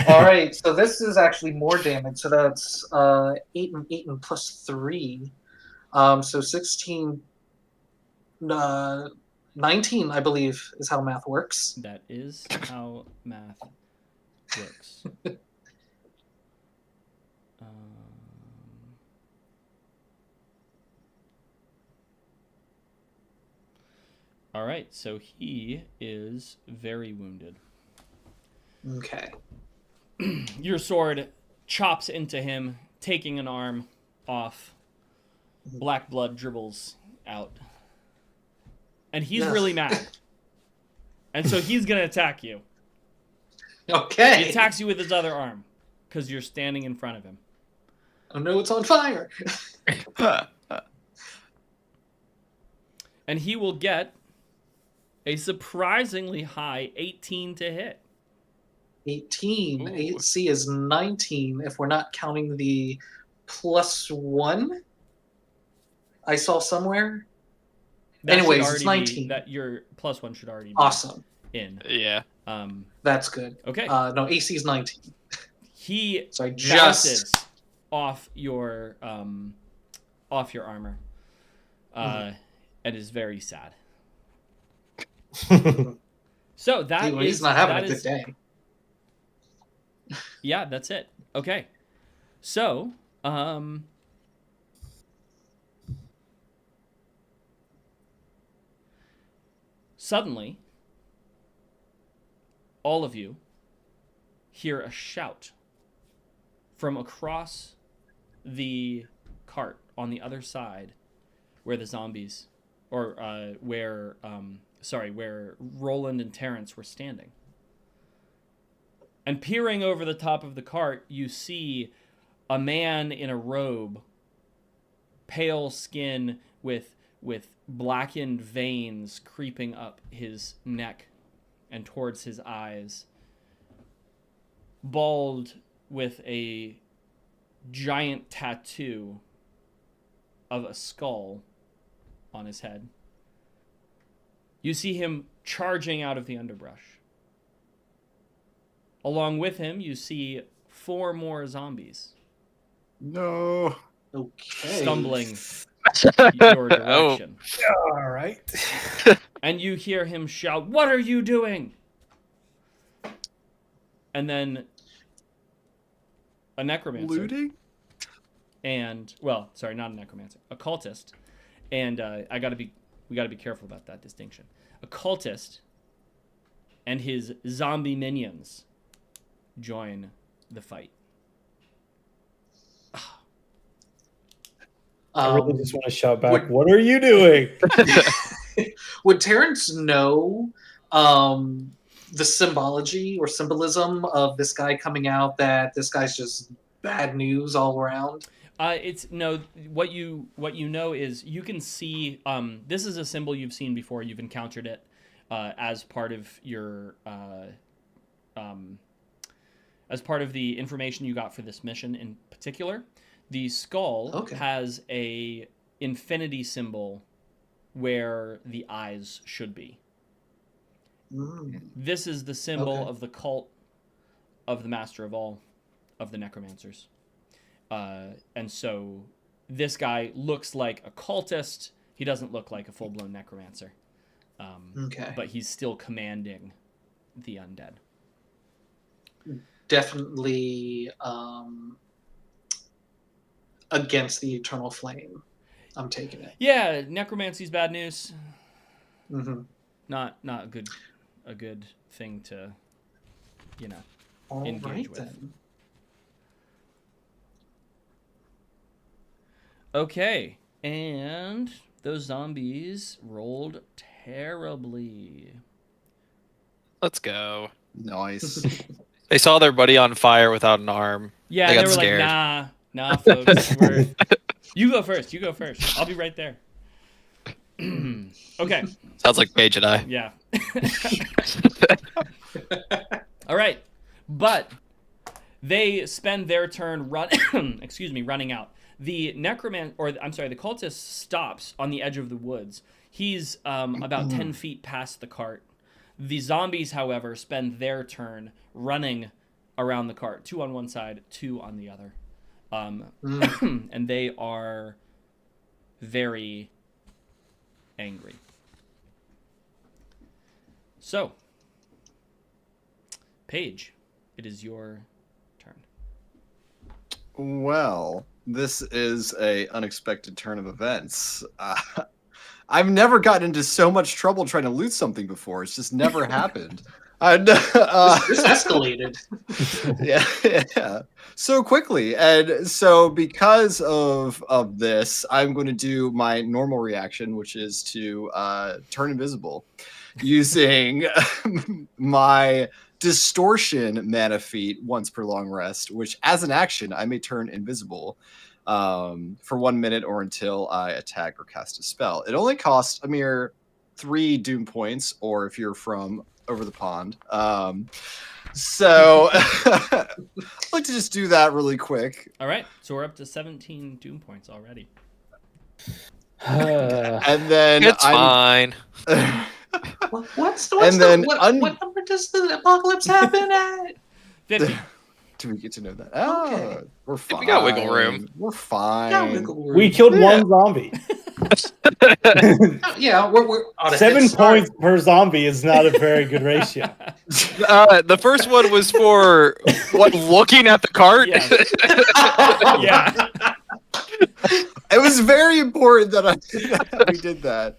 All right, so this is actually more damage. So that's 8 and plus 3. So 16, 19, I believe, is how math works. That is how math works. All right, so he is very wounded. Okay. Your sword chops into him, taking an arm off. Black blood dribbles out. And he's Ugh. really mad. And so he's going to attack you. Okay. He attacks you with his other arm because you're standing in front of him. Oh no, it's on fire. And he will get a surprisingly high 18 to hit. 18. Ooh. AC is 19 if we're not counting the +1 I saw somewhere. That should Anyways, already it's be- 19. that your +1 should already be Awesome. in. Yeah. That's good. Okay. No, AC is 19. He So I bounces off your armor, and is very sad. So that He's is not having that a good is- day. Yeah, that's it. Okay. So, suddenly, all of you hear a shout from across the cart on the other side where the zombies, or where Roland and Terrence were standing. And peering over the top of the cart, you see a man in a robe, pale skin with blackened veins creeping up his neck and towards his eyes, bald with a giant tattoo of a skull on his head. You see him charging out of the underbrush. Along with him, you see 4 more zombies No. Okay. stumbling your direction. All right. And you hear him shout, "What are you doing?" And then a necromancer. Looting? And, well, sorry, not a necromancer. A cultist. And we got to be careful about that distinction. A cultist and his zombie minions join the fight. I really just want to shout back, would- "What are you doing?" Would Terrence know the symbology or symbolism of this guy coming out, that this guy's just bad news all around? It's no. What you know is you can see. This is a symbol you've seen before. You've encountered it as part of your as part of the information you got for this mission in particular. The skull has a infinity symbol where the eyes should be. This is the symbol of the cult of the Master of All, of the Necromancers. And so this guy looks like a cultist. He doesn't look like a full-blown necromancer. Okay. But he's still commanding the undead. Definitely against the eternal flame. I'm taking it. Yeah, necromancy's bad news. Mm-hmm. Not a good thing to, All engage right, with. then. Okay, and those zombies rolled terribly. Let's go. Nice. They saw their buddy on fire without an arm. Yeah, They they got were scared. like, nah, folks. You go first. I'll be right there. Okay. Sounds like Mage and I. Yeah. All right. But they spend their turn running out. The the cultist stops on the edge of the woods. He's about 10 feet past the cart. The zombies, however, spend their turn running around the cart, 2 on one side, 2 on the other. And they are very angry. So, Paige, it is your turn. Well, this is a unexpected turn of events. I've never gotten into so much trouble trying to loot something before. It's just never happened. This escalated. Yeah, so quickly. And so because of this, I'm going to do my normal reaction, which is to turn invisible using my distortion mana feat once per long rest, which as an action, I may turn invisible for 1 minute or until I attack or cast a spell. It only costs a mere 3 doom points, or if you're from over the pond. So I'd like to just do that really quick. All right. So we're up to 17 doom points already. And then It's fine. What then number does the apocalypse happen at? 50. Do we get to know that? Okay. We're fine. We got wiggle room. We're fine. Yeah, wiggle room. We killed Yeah. one zombie. Yeah, we're on a head 7 start. points per zombie is not a very good ratio. The first one was for looking at the cart. Yes. Yeah. It was very important that we did that.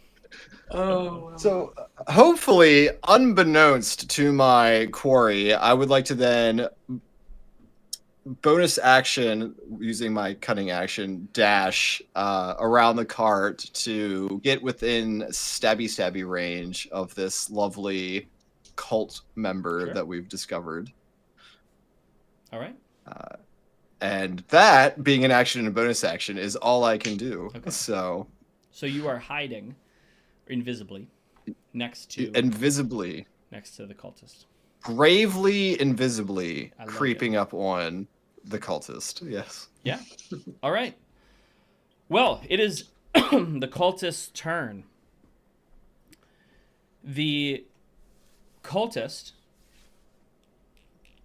Oh. So hopefully, unbeknownst to my quarry, I would like to then bonus action using my cunning action dash around the cart to get within stabby range of this lovely cult member Sure. that we've discovered. All right. And that, being an action and a bonus action, is all I can do. Okay. So So you are hiding invisibly next to invisibly, the cultist. bravely, invisibly I like creeping up on the cultist. Yes. Yeah. All right. Well, it is the cultist's turn. The cultist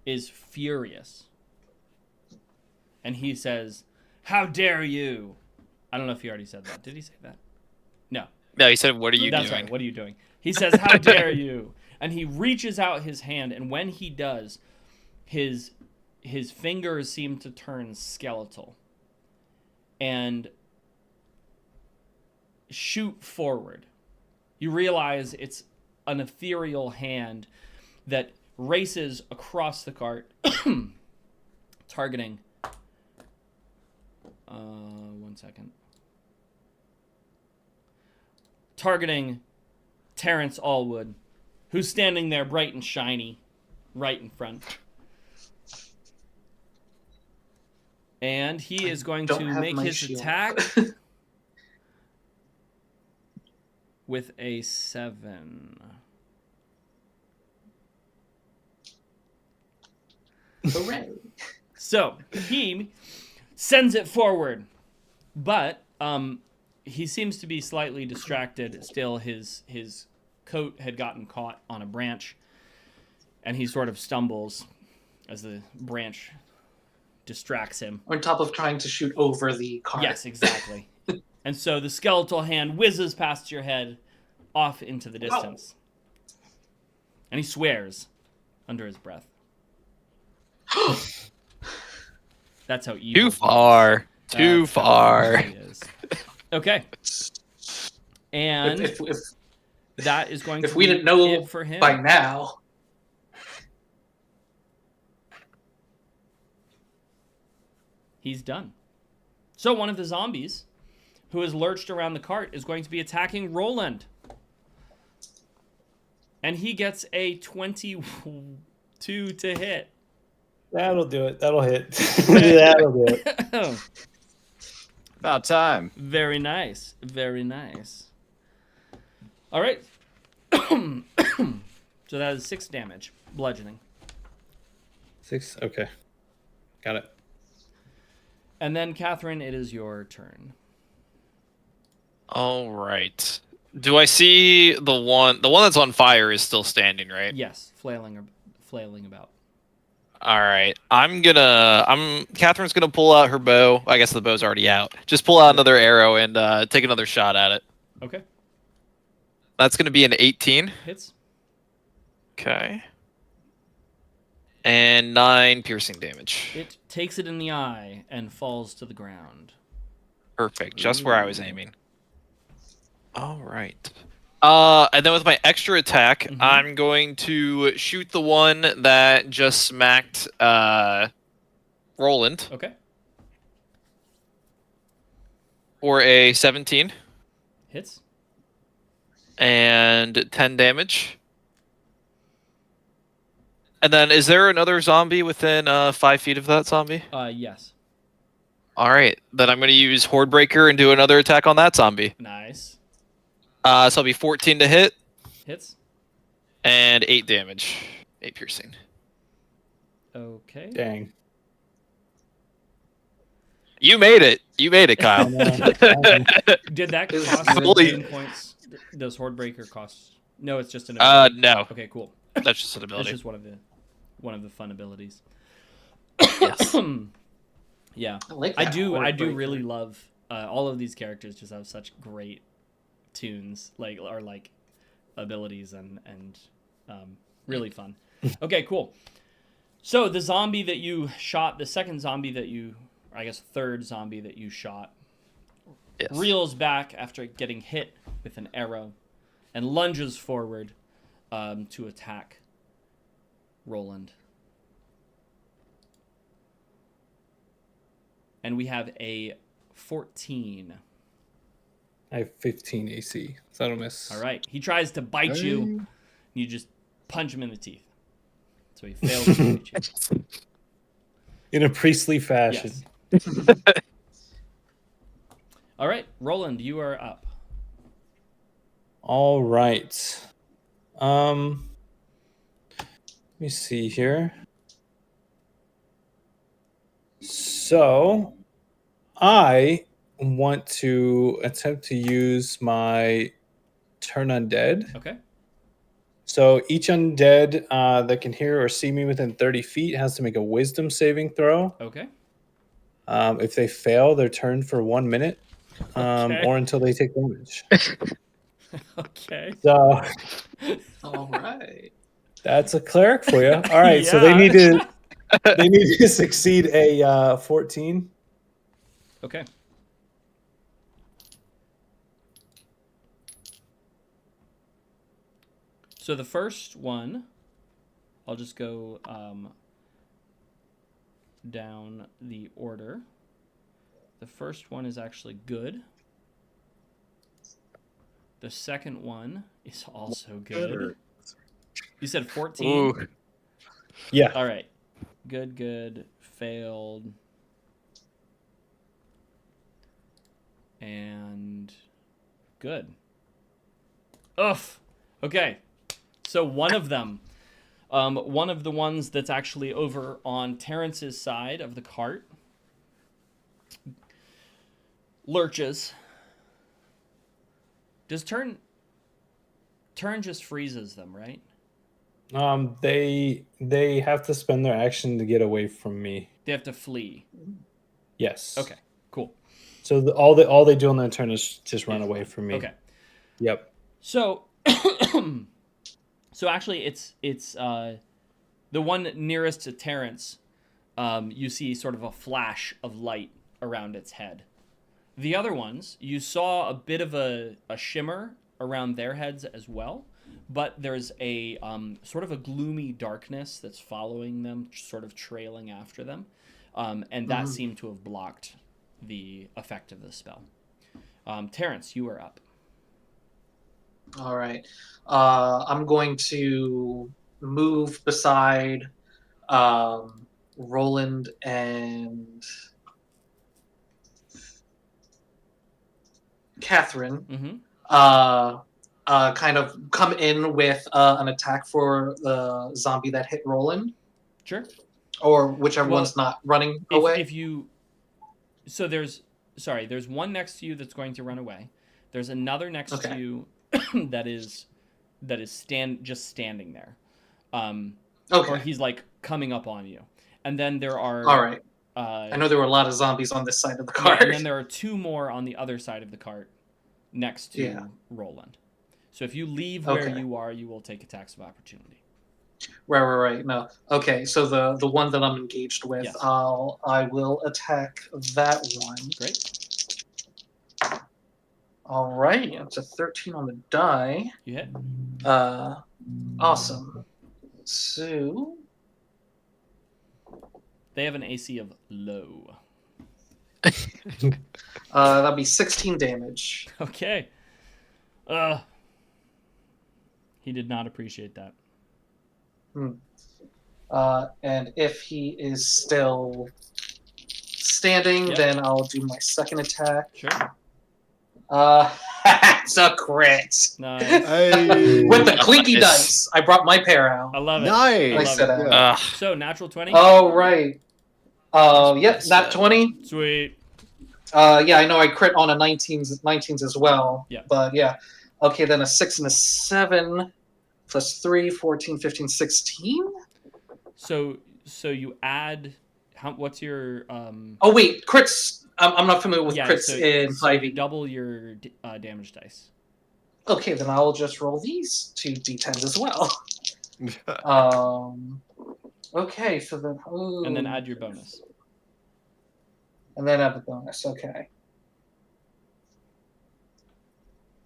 is furious. And he says, "How dare you?" I don't know if he already said that. Did he say that? No. No, he said, "What are you That's doing?" right. What are you doing? He says, "How dare you?" And he reaches out his hand, and when he does, his fingers seem to turn skeletal and shoot forward. You realize it's an ethereal hand that races across the cart, targeting. 1 second. Targeting Terrence Allwood, who's standing there bright and shiny, right in front. And he is going to Don't have make my his shield. attack with a 7. Hooray. So he sends it forward, but he seems to be slightly distracted. Still, his coat had gotten caught on a branch, and he sort of stumbles as the branch distracts him. On top of trying to shoot over the cart. Yes, exactly. And so the skeletal hand whizzes past your head off into the distance. And he swears under his breath. That's how evil. Too far. Too That's how far. evil he is. Okay. And If that is going to we be didn't know it for him. by now. He's done. So one of the zombies who has lurched around the cart is going to be attacking Roland. And he gets a 22 to hit. That'll do it. That'll hit. That'll do it. About time. Very nice. Very nice. All right. So that is 6 damage. Bludgeoning. 6. Okay. Got it. And then, Catherine, it is your turn. All right. Do I see the one that's on fire is still standing, right? Yes, flailing about. All right. Catherine's gonna pull out her bow. I guess the bow's already out. Just pull out another arrow and take another shot at it. Okay. That's gonna be an 18. Hits. Okay. And 9 piercing damage. It takes it in the eye and falls to the ground. Perfect. Just where I was aiming. All right. And then with my extra attack, I'm going to shoot the one that just smacked Roland. Okay. For a 17. Hits. And 10 damage. And then, is there another zombie within 5 feet of that zombie? Yes. All right. Then I'm going to use Horde Breaker and do another attack on that zombie. Nice. So it'll be 14 to hit. Hits. And 8 damage. 8 piercing. Okay. Dang. You made it. You made it, Kyle. Did that cost Holy- 15 points? Does Horde Breaker cost? No, it's just an ability. No. Okay, cool. That's just an That's ability. just one of the fun abilities. Yes. Yeah. I like I that do Horde Breaker. really love all of these characters just have such great tunes or abilities and really fun. Okay, cool. So the zombie that you shot, the second zombie that you, or I guess third zombie that you shot, Yes. reels back after getting hit with an arrow and lunges forward to attack Roland. And we have a 14. I have 15 AC, so that'll miss. All right. He tries to bite you. And you just punch him in the teeth. So he fails to bite you. In a priestly fashion. Yes. All right. Roland, you are up. All right. Let me see here. So, I want to attempt to use my turn undead. Okay. So each undead that can hear or see me within 30 feet has to make a wisdom saving throw. Okay. If they fail, they're turned for 1 minute, Okay. or until they take damage. Okay. So All right. that's a cleric for you. All right, so they need to succeed a 14. Okay. So the first one, I'll just go down the order. The first one is actually good. The second one is also good. You said 14? Ooh. Yeah. All right. Good, failed. And good. Oof. Okay. So one of them, one of the ones that's actually over on Terrence's side of the cart, lurches. Does turn just freezes them, right? They have to spend their action to get away from me. They have to flee. Yes. Okay, cool. So all they do on their turn is just run away from me. Okay. Yep. So, so actually, it's the one nearest to Terrence. You see sort of a flash of light around its head. The other ones, you saw a bit of a shimmer around their heads as well, but there's a sort of a gloomy darkness that's following them, sort of trailing after them, and that seemed to have blocked the effect of the spell. Terrence, you are up. All right. I'm going to move beside Roland and Catherine. Kind of come in with an attack for the zombie that hit Roland, Sure. or whichever Well, one's not running away. If you, so there's one next to you that's going to run away. There's another next to you that is just standing there. Or he's like coming up on you, and then there are. All right. I know there were a lot of zombies on this side of the cart. Yeah, and then there are two more on the other side of the cart, next to Roland. So if you leave where you are, you will take attacks of opportunity. Right. No. Okay, so the one that I'm engaged with, Yes. I will attack that one. Great. All right, it's a 13 on the die. You hit. Awesome. So they have an AC of low. that'd be 16 damage. Okay. He did not appreciate that. And if he is still standing, then I'll do my second attack. Sure. It's a crit. Nice. With the clinky dice. I brought my pair out. I love it. Nice. I love it. Yeah. So natural 20. Oh right. Yep, nat 20. Sweet. Yeah, I know I crit on a 19s as well. Yeah. But yeah. Okay, then a 6 and a 7 plus 3, 14, 15, 16. So you add what's your Oh wait, crits. I'm not familiar with crits in 5e. Double your damage dice. Okay, then I'll just roll these 2 d10s as well. Okay, so then and then add your bonus. And then add the bonus. Okay.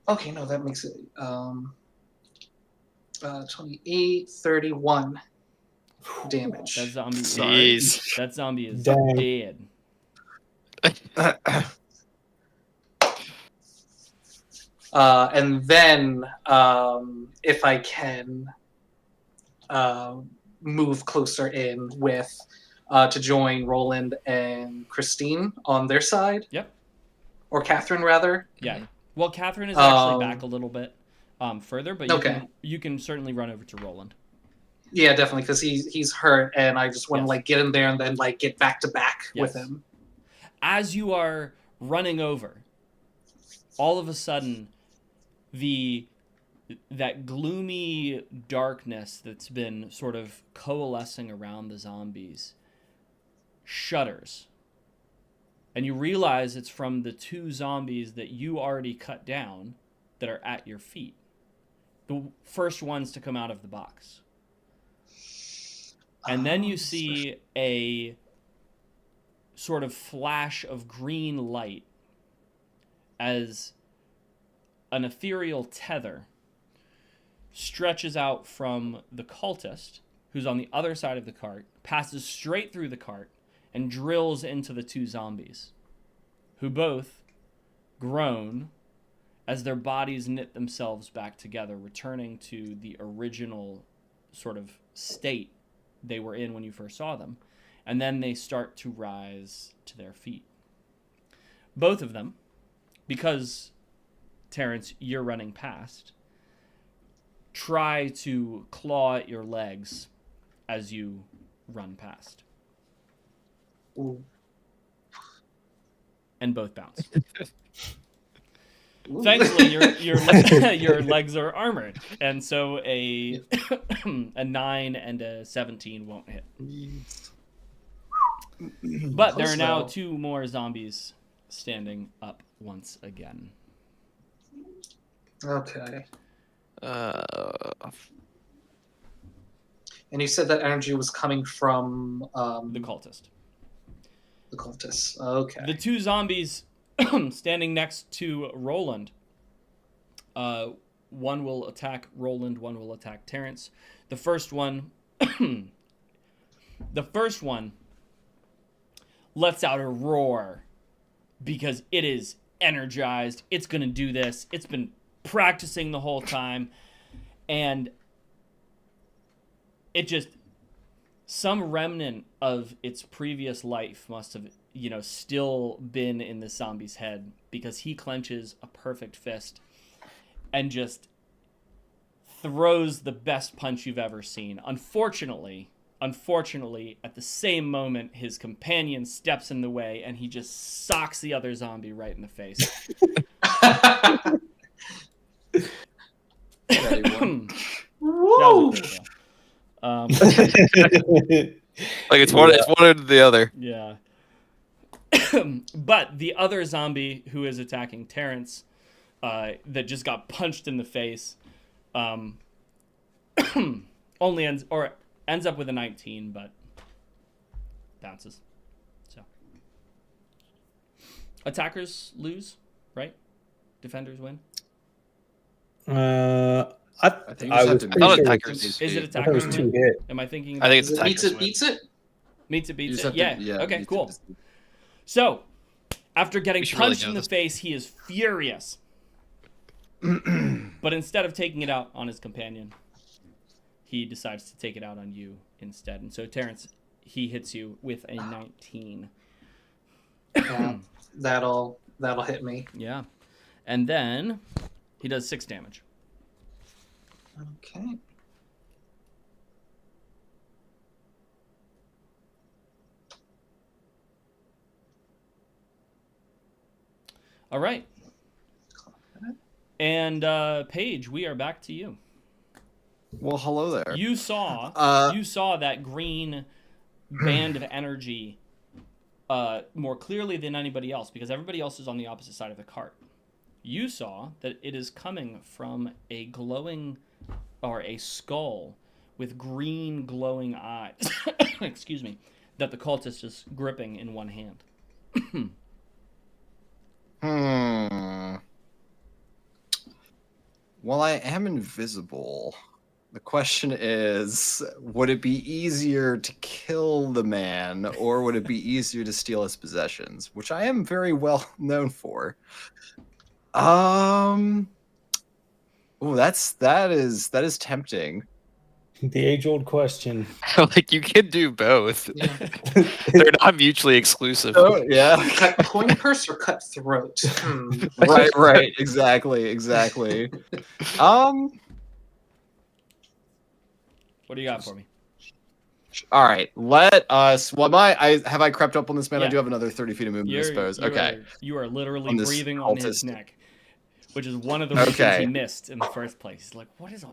Okay, no, that makes it 28, 31 damage. That zombie Jeez. that zombie is Dang. dead. And then, if I can, move closer in with to join Roland and Christine on their side. Yep. Or Catherine, rather. Yeah. Well, Catherine is actually back a little bit further, but you can certainly run over to Roland. Yeah, definitely, because he's hurt, and I just want to get in there and then get back to back with him. As you are running over, all of a sudden, that gloomy darkness that's been sort of coalescing around the zombies shudders. And you realize it's from the 2 zombies that you already cut down that are at your feet. The first ones to come out of the box. And then you see a sort of flash of green light as an ethereal tether stretches out from the cultist, who's on the other side of the cart, passes straight through the cart, and drills into the 2 zombies, who both groan as their bodies knit themselves back together, returning to the original sort of state they were in when you first saw them. And then they start to rise to their feet. Both of them, because, Terrence, you're running past, try to claw at your legs as you run past. Ooh. And both bounce. Thankfully, your legs are armored, and so a 9 and a 17 won't hit. But there are now 2 more zombies standing up once again. Okay. Uh, And you said that energy was coming from The cultist. the cultists. Okay. The 2 zombies standing next to Roland. One will attack Roland, one will attack Terrence. The first one lets out a roar because it is energized. It's going to do this. It's been practicing the whole time, and it just, some remnant of its previous life must have, still been in the zombie's head, because he clenches a perfect fist and just throws the best punch you've ever seen. Unfortunately, at the same moment, his companion steps in the way and he just socks the other zombie right in the face. Woo! like it's one or the other. Yeah. But the other zombie who is attacking Terrence, that just got punched in the face, only ends up with a 19, but bounces. So attackers lose, right? Defenders win. I think I you was just have to pretty Not sure attackers. Is it I thought it attackers was win? 2 hit. Am I thinking? I think it's Is it attackers win. beats it? Meets it You beats just it. have to- Yeah. Okay. you Cool. just- So after getting We should really punched know in the this. face, he is furious. But instead of taking it out on his companion, he decides to take it out on you instead. And so Terrence, he hits you with a 19. Yeah, that'll hit me. Yeah. And then he does 6 damage. Okay. All right. And Paige, we are back to you. Well, hello there. You saw that green band of energy more clearly than anybody else, because everybody else is on the opposite side of the cart. You saw that it is coming from a glowing, or a skull with green glowing eyes. Excuse me. That the cultist is gripping in one hand. Well, I am invisible. The question is, would it be easier to kill the man, or would it be easier to steal his possessions, which I am very well known for? Oh, that is tempting. The age-old question. Like you can do both. Yeah. They're not mutually exclusive. Oh, yeah. Cut coin purse or cut throat? right, exactly. What do you got for me? All right, let us. Well, I crept up on this man? Yeah. I do have another 30 feet of movement, I suppose. Okay. You are literally On this breathing on his cultist. neck, which is one of the reasons Okay. he missed in the first place. He's like, what is this?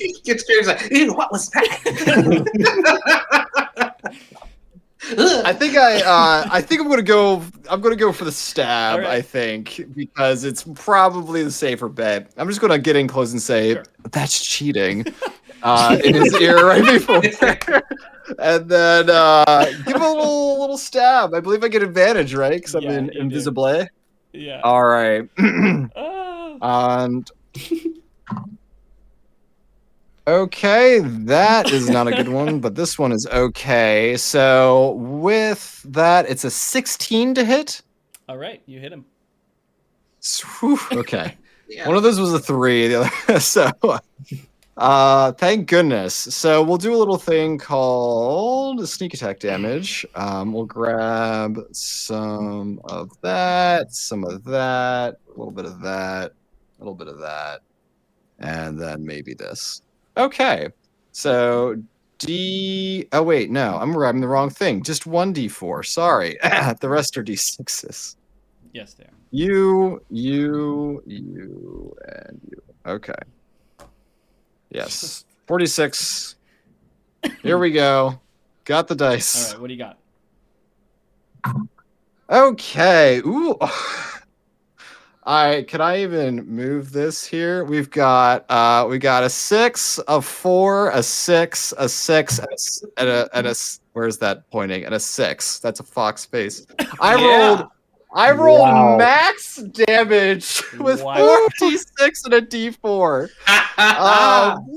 He gets curious, like, ew, what was that? I think I'm gonna go. I'm gonna go for the stab. All right. I think, because it's probably the safer bet. I'm just gonna get in close and say Sure. that's cheating. In his ear right before, and then give him a little stab. I believe I get advantage, right? Because I'm Yeah, you do. invisible. Yeah. All right. Ah. And okay, that is not a good one, but this one is okay. So with that, it's a 16 to hit. All right, you hit him. Whew, okay. Yeah. One of those was a 3, the other so thank goodness. So we'll do a little thing called sneak attack damage. We'll grab some of that, a little bit of that, a little bit of that, and then maybe this. Okay. So Oh wait, no, I'm grabbing the wrong thing. Just 1d4. Sorry. The rest are d6s. Yes, they are. You, and you. Okay. Yes. 46. Here we go. Got the dice. All right, what do you got? Okay. Ooh. Can I even move this here? We got a 6, a 4, a 6, a 6, and a where's that pointing? And a 6. That's a fox face. I rolled Wow. max damage with Wow. 4d6 and a d4.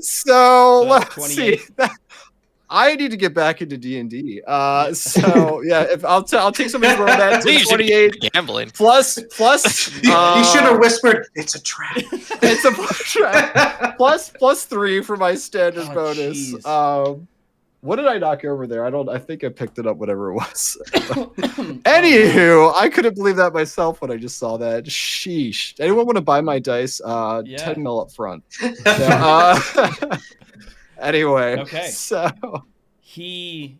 So So that's let's see. 28. I need to get back into D&D. So yeah, if I'll take somebody's roll that You to should 28 be gambling. plus. You should have whispered, "It's a trap." It's a trap. plus 3 for my standard Oh, bonus. jeez. What did I knock over there? I think I picked it up, whatever it was. Anywho, I couldn't believe that myself when I just saw that. Sheesh. Anyone want to buy my dice? Yeah. 10 mil up front. So, anyway. Okay. So He,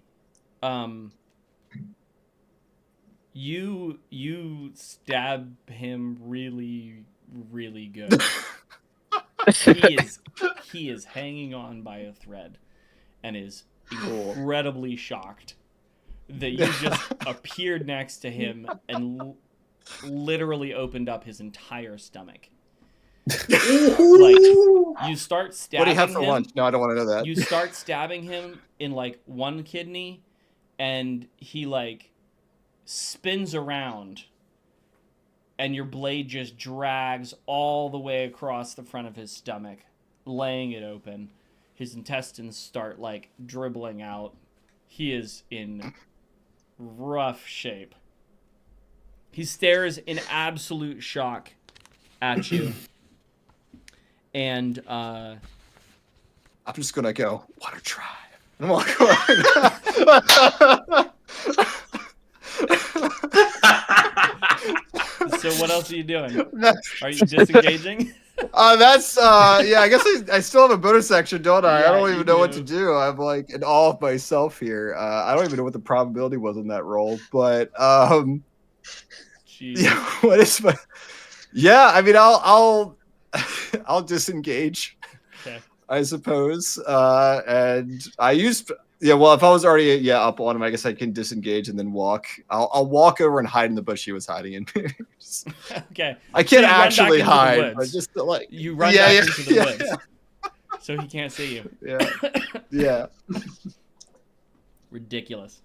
you stab him really, really good. he is hanging on by a thread, and is incredibly shocked that you just appeared next to him and literally opened up his entire stomach. Like, you start stabbing what do you have for him. lunch? No, I don't want to know that. You start stabbing him in like one kidney, and he like spins around, and your blade just drags all the way across the front of his stomach, laying it open. His intestines start like dribbling out. He is in rough shape. He stares in absolute shock at you. And I'm just gonna go, "Water tribe," and walk away. so what else are you doing? Are you disengaging? That's yeah. I guess I still have a bonus action, don't I? Yeah, I don't you even know what do. to do. I'm like in awe of myself here. I don't even know what the probability was on that roll, but Jeez. yeah. What is my? Yeah, I mean, I'll I'll disengage, Okay. I suppose. And I used. Yeah, well, if I was already up on him, I guess I can disengage and then walk. I'll walk over and hide in the bush he was hiding in. Okay. I So can't you run back actually into the hide, but woods. just like You run back into the woods, yeah. so he can't see you. Yeah. Ridiculous.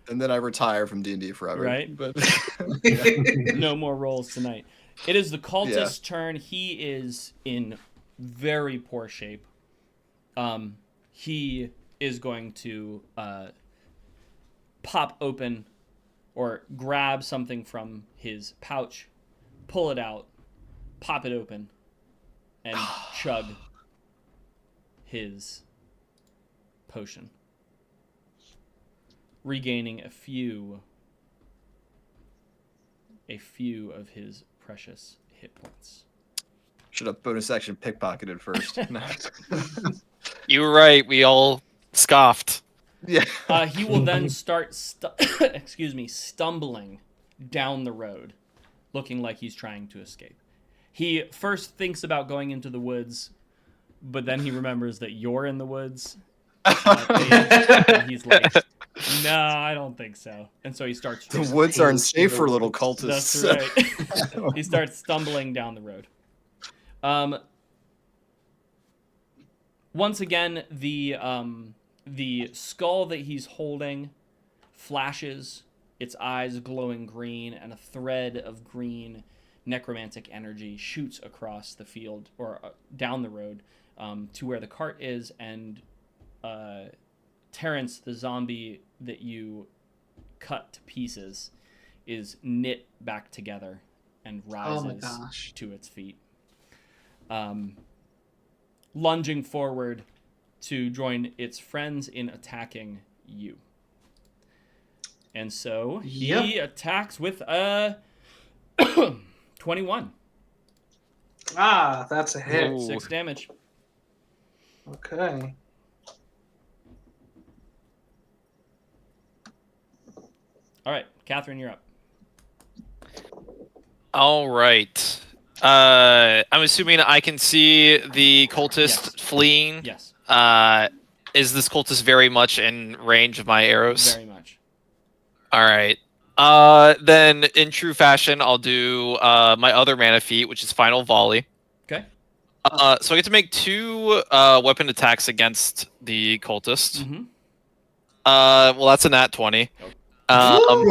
And then I retire from D&D forever. Right. But No more rolls tonight. It is the cultist's turn. He is in very poor shape. He is going to pop open or grab something from his pouch, pull it out, pop it open, and chug his potion, regaining a few of his precious hit points. should have bonus action pickpocketed first. No. You were right. We all scoffed. Yeah. He will then start stumbling down the road, looking like he's trying to escape. He first thinks about going into the woods, but then he remembers that you're in the woods. And he's like, no, I don't think so. And so he starts... The woods aren't safe for little cultists. That's right. He starts stumbling down the road. Once again, the skull that he's holding flashes, its eyes glowing green, and a thread of green necromantic energy shoots across the field, or down the road, to where the cart is, and Terrence, the zombie that you cut to pieces, is knit back together and rises to its feet. Lunging forward to join its friends in attacking you. And so he attacks with a 21. That's a hit. Ooh. 6 damage. Okay. All right, Catherine, you're up. All right. I'm assuming I can see the cultist Yes. fleeing. Yes, Is this cultist very much in range of my arrows? very much. All right. Then in true fashion, I'll do my other mana feat, which is Final Volley. Okay. So I get to make 2 weapon attacks against the cultist. Mm-hmm. Well, that's a nat 20. Oh. Oh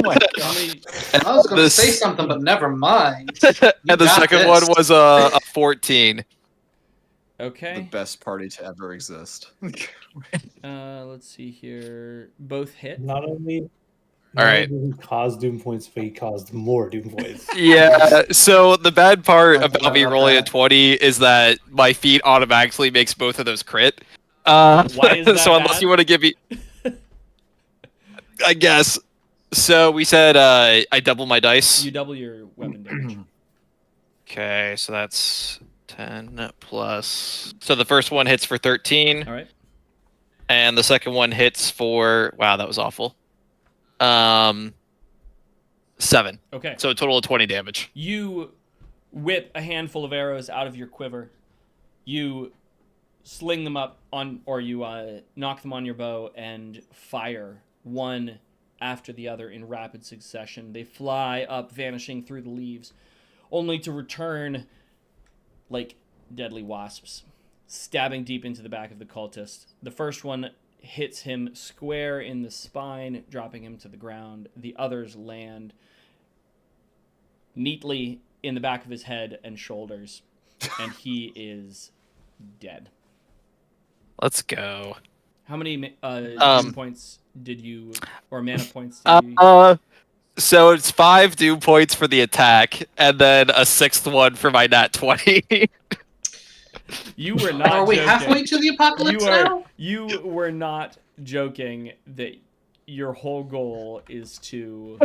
my How god. many? I was going to This- say something, but never mind. And the got second this. one was a 14. The Okay. best party to ever exist. Let's see here. Both hit. Not only All right. did he cause doom points, but he caused more doom points. Yeah, so the bad part I about forgot me about rolling a that. 20 is that my feat automatically makes both of those crit. Why is that so unless bad? you want to give me... I guess. So we said I double my dice. You double your weapon damage. Okay, so that's 10 plus... So the first one hits for 13, All right. and the second one hits for... Wow, that was awful. 7. Okay. So a total of 20 damage. You whip a handful of arrows out of your quiver. You sling them up on, or you knock them on your bow and fire one after the other in rapid succession. They fly up, vanishing through the leaves, only to return like deadly wasps, stabbing deep into the back of the cultist. The first one hits him square in the spine, dropping him to the ground. The others land neatly in the back of his head and shoulders, and he is dead. Let's go. How many doom points did you, or mana points did you? So it's 5 doom points for the attack, and then a 6th one for my nat 20. You were not. Are we joking. halfway to the apocalypse now? You were not joking that your whole goal is to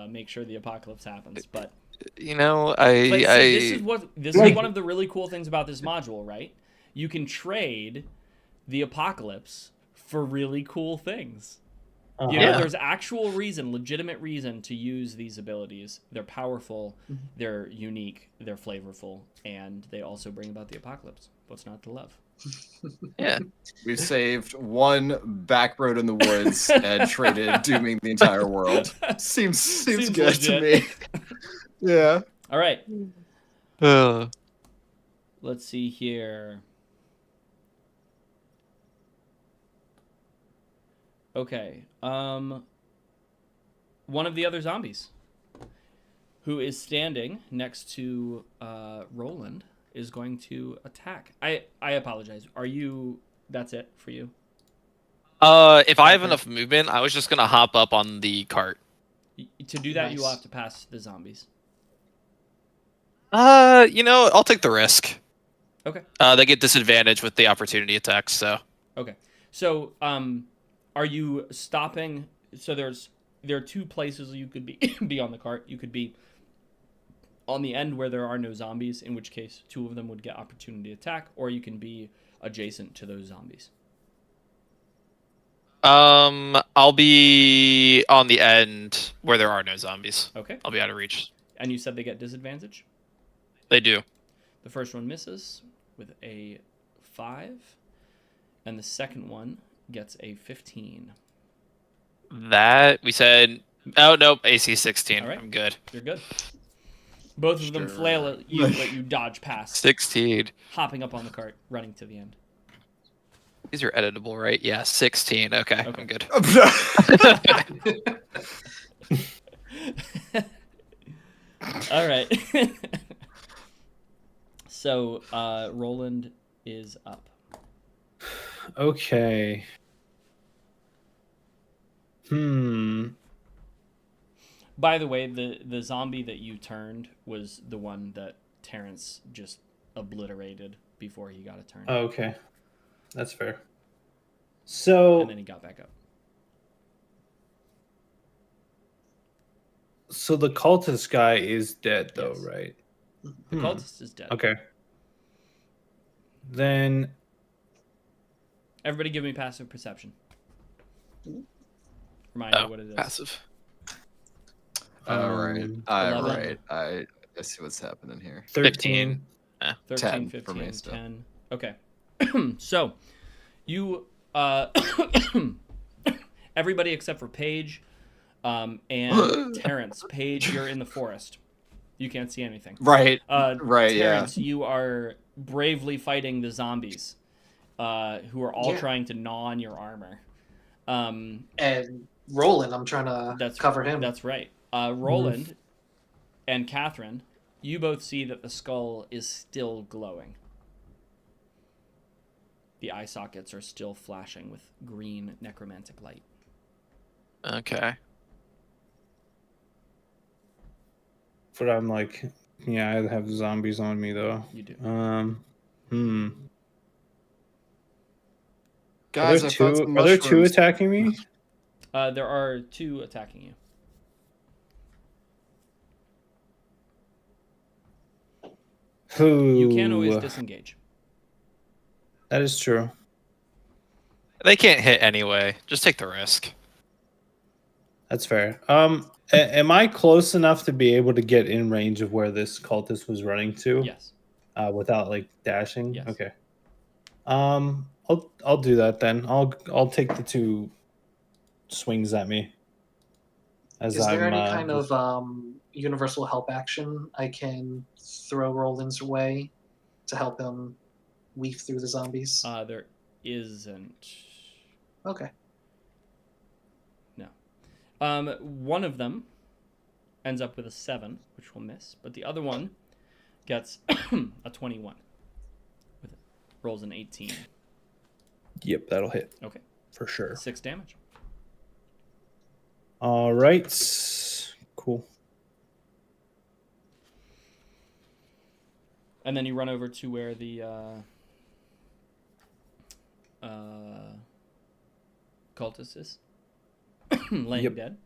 make sure the apocalypse happens. But You know, this is one of the really cool things about this module, right? You can trade the apocalypse for really cool things. You know, Yeah. there's actual reason, legitimate reason to use these abilities. They're powerful, they're unique, they're flavorful, and they also bring about the apocalypse. What's not to love? Yeah. We've saved one back road in the woods and traded dooming the entire world. Seems good to legit. me. Yeah. All right, Uh, let's see here. Okay, one of the other zombies who is standing next to Roland is going to attack. I apologize. Are you? That's it for you. if I have Okay. enough movement, I was just gonna hop up on the cart. To do that, you will Nice. have to pass the zombies. You know, I'll take the risk. Okay. They get disadvantage with the opportunity attacks, so. Okay. So, are you stopping? So there are 2 places you could be on the cart. You could be on the end where there are no zombies, in which case 2 of them would get opportunity attack, or you can be adjacent to those zombies. I'll be on the end where there are no zombies. Okay. I'll be out of reach. And you said they get disadvantage? They do. The first one misses with a 5, and the second one gets a 15. That we said. Oh nope, AC 16. All right. I'm good. You're good. Both of them Sure. flail at you, but you dodge past, 16. hopping up on the cart, running to the end. These are editable, right? Yeah, 16. Okay, Okay. I'm good. All right. So, Roland is up. Okay. By the way, the zombie that you turned was the one that Terrence just obliterated before he got a turn. Okay. That's fair. So, And then he got back up. so the cultist guy is dead, though, Yes. right? The cultist is dead. Okay. Then, Everybody give me passive perception. Remind me what it is. Passive. All right. All 11. right. I see what's happening here. 13. 13, 10 for 15, me still. 10. Okay. So, you, everybody except for Paige and Terrence. Paige, you're in the forest. You can't see anything. Right. Right, yeah. Terrence, you are bravely fighting the zombies who are all Yeah. trying to gnaw on your armor. And Roland, I'm trying to cover him. That's right. Roland and Catherine, you both see that the skull is still glowing. The eye sockets are still flashing with green necromantic light. Okay. But I'm like, yeah, I have zombies on me though. You do. Guys, I found some Are there two mushrooms. attacking me? There are 2 attacking you. You can always disengage. That is true. They can't hit anyway. Just take the risk. That's fair. Am I close enough to be able to get in range of where this cultist was running to? Yes. Without like dashing? Yes. Okay. I'll do that then. I'll take the 2 swings at me. As Is there I'm, any kind of universal help action I can throw Roland's way to help him weave through the zombies? There isn't. Okay. No. One of them ends up with a 7, which will miss, but the other one gets a 21. Rolls an 18. Yep, that'll hit. Okay. For sure. 6 damage. All right. Cool. And then you run over to where the cultist is laying Yep. dead.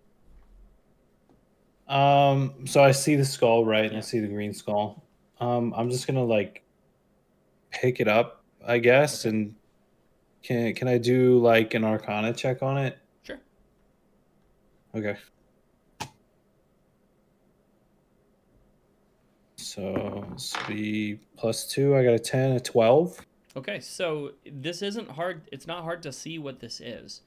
So I see the skull, right? And Yeah. I see the green skull. I'm just gonna like pick it up, I guess, Okay. and can I do like an Arcana check on it? Sure. Okay. So this will be +2. I got a 10, a 12. Okay, so this isn't hard. It's not hard to see what this is.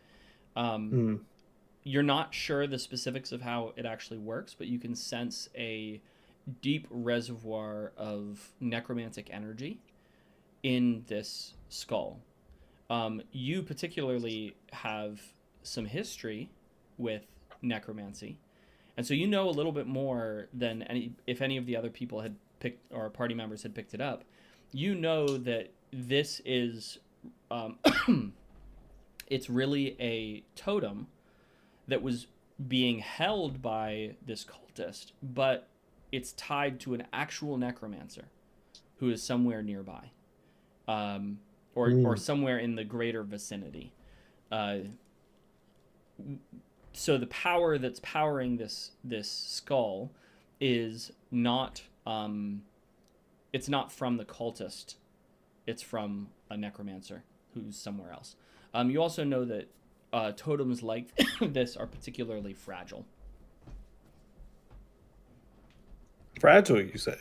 You're not sure the specifics of how it actually works, but you can sense a deep reservoir of necromantic energy in this skull. You particularly have some history with necromancy, and so you know a little bit more than if any of the other people had picked, or party members had picked it up. You know that this is it's really a totem that was being held by this cultist, but it's tied to an actual necromancer who is somewhere nearby, or somewhere in the greater vicinity. So the power that's powering this skull is not it's not from the cultist. It's from a necromancer who's somewhere else. You also know that totems like this are particularly fragile. Fragile, you say?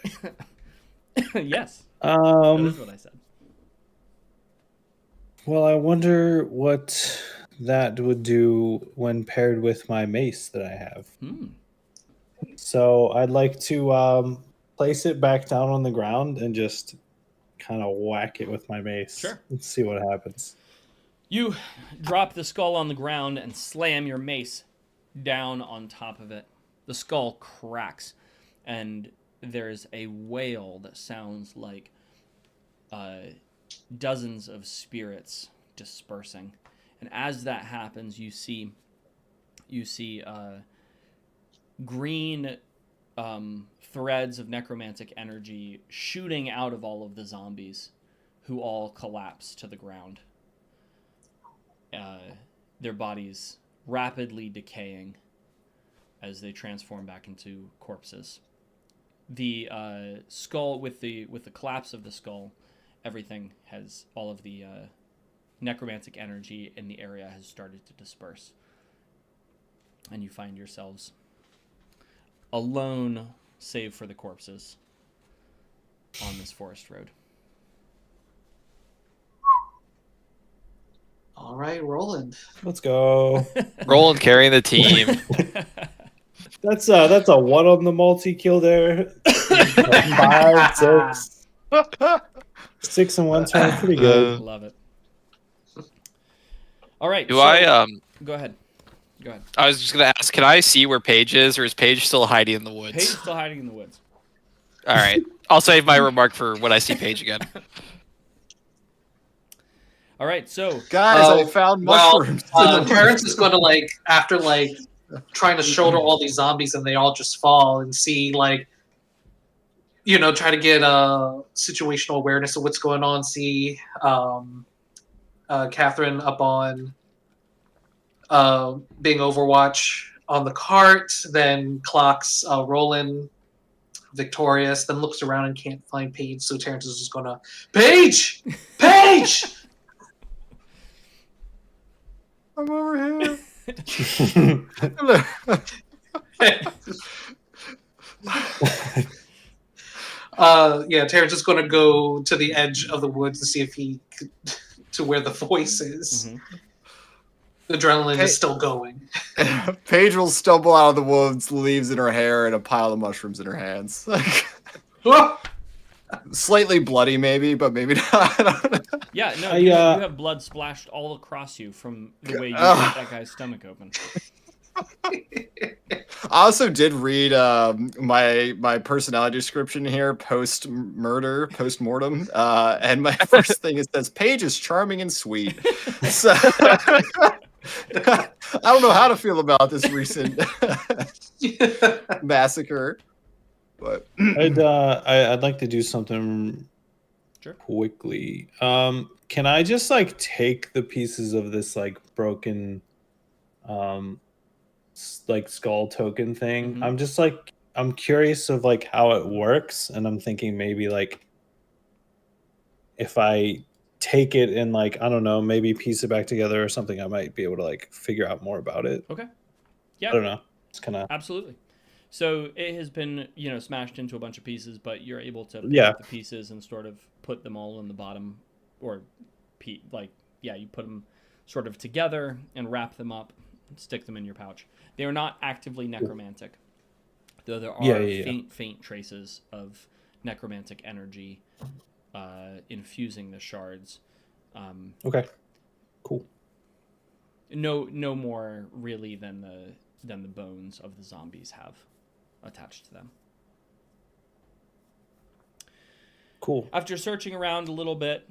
Yes, that is what I said. Well, I wonder what that would do when paired with my mace that I have. So I'd like to place it back down on the ground and just kind of whack it with my mace. Sure. Let's see what happens. You drop the skull on the ground and slam your mace down on top of it. The skull cracks, and there's a wail that sounds like dozens of spirits dispersing. And as that happens, you see green threads of necromantic energy shooting out of all of the zombies, who all collapse to the ground. Their bodies rapidly decaying as they transform back into corpses. The skull, with the collapse of the skull, everything has, all of the necromantic energy in the area has started to disperse. And you find yourselves alone, save for the corpses, on this forest road. All right, Roland. Let's go. Roland carrying the team. That's a 1 on the multi kill there. 5, 6. 6 in 1 turn, pretty good. Love it. All right. Do so, I Go ahead. Go ahead. I was just gonna ask, can I see where Paige is, or is Paige still hiding in the woods? Paige is still hiding in the woods. All right. I'll save my remark for when I see Paige again. All right. So, Guys, I found mushrooms. Terrence is going to after trying to shoulder all these zombies and they all just fall and see try to get situational awareness of what's going on. See Catherine up on being Overwatch on the cart, then clocks Roland victorious, then looks around and can't find Paige, so Terrence is just gonna Paige! I'm over here. Terrence is gonna go to the edge of the woods to see if he to where the voice is. Mhm. The adrenaline is still going. Paige will stumble out of the woods, leaves in her hair, and a pile of mushrooms in her hands. Slightly bloody, maybe, but maybe not. yeah, no, you have blood splashed all across you from the way you cut that guy's stomach open. I also did read my personality description here post-murder, post-mortem, and my first thing it says, Paige is charming and sweet. So I don't know how to feel about this recent massacre, but I'd like to do something Sure. quickly. Can I just take the pieces of this broken skull token thing? Mhm. I'm just I'm curious of how it works, and I'm thinking maybe if I take it and I don't know, maybe piece it back together or something, I might be able to figure out more about it. Okay. Yeah. I don't know. It's kind of Absolutely. So it has been, smashed into a bunch of pieces, but you're able to pick Yeah. up the pieces and sort of put them all in the bottom, or you put them sort of together and wrap them up, stick them in your pouch. They are not actively necromantic, though there are faint traces of necromantic energy infusing the shards. okay. Cool. No more really than the bones of the zombies have attached to them. Cool. After searching around a little bit,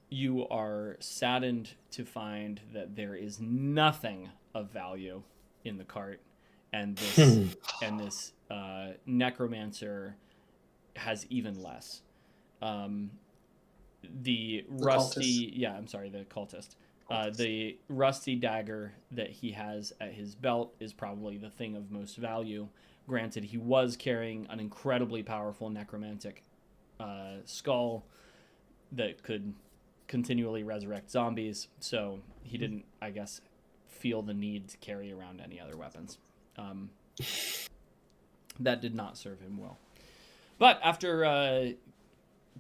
you are saddened to find that there is nothing of value in the cart, and this necromancer has even less. The rusty, the cultist. The rusty dagger that he has at his belt is probably the thing of most value. Granted, he was carrying an incredibly powerful necromantic skull that could continually resurrect zombies, so he didn't, I guess, feel the need to carry around any other weapons. That did not serve him well. But after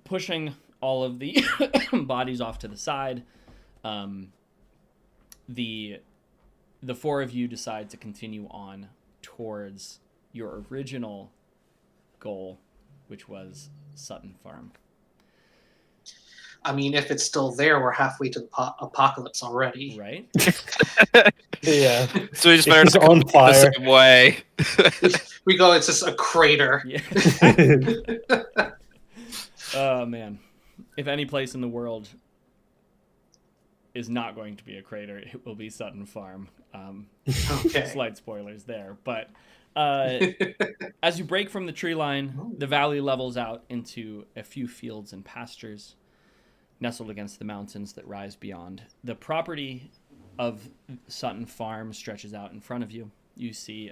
pushing all of the bodies off to the side, the four of you decide to continue on towards your original goal, which was Sutton Farm. I mean, if it's still there, we're halfway to the apocalypse already. Right? Yeah. So we just better It's not on go the fire. same way. We go, it's just a crater. Yeah. Oh, man. If any place in the world is not going to be a crater, it will be Sutton Farm. Okay. Slight spoilers there. But as you break from the tree line, the valley levels out into a few fields and pastures nestled against the mountains that rise beyond. The property of Sutton Farm stretches out in front of you. You see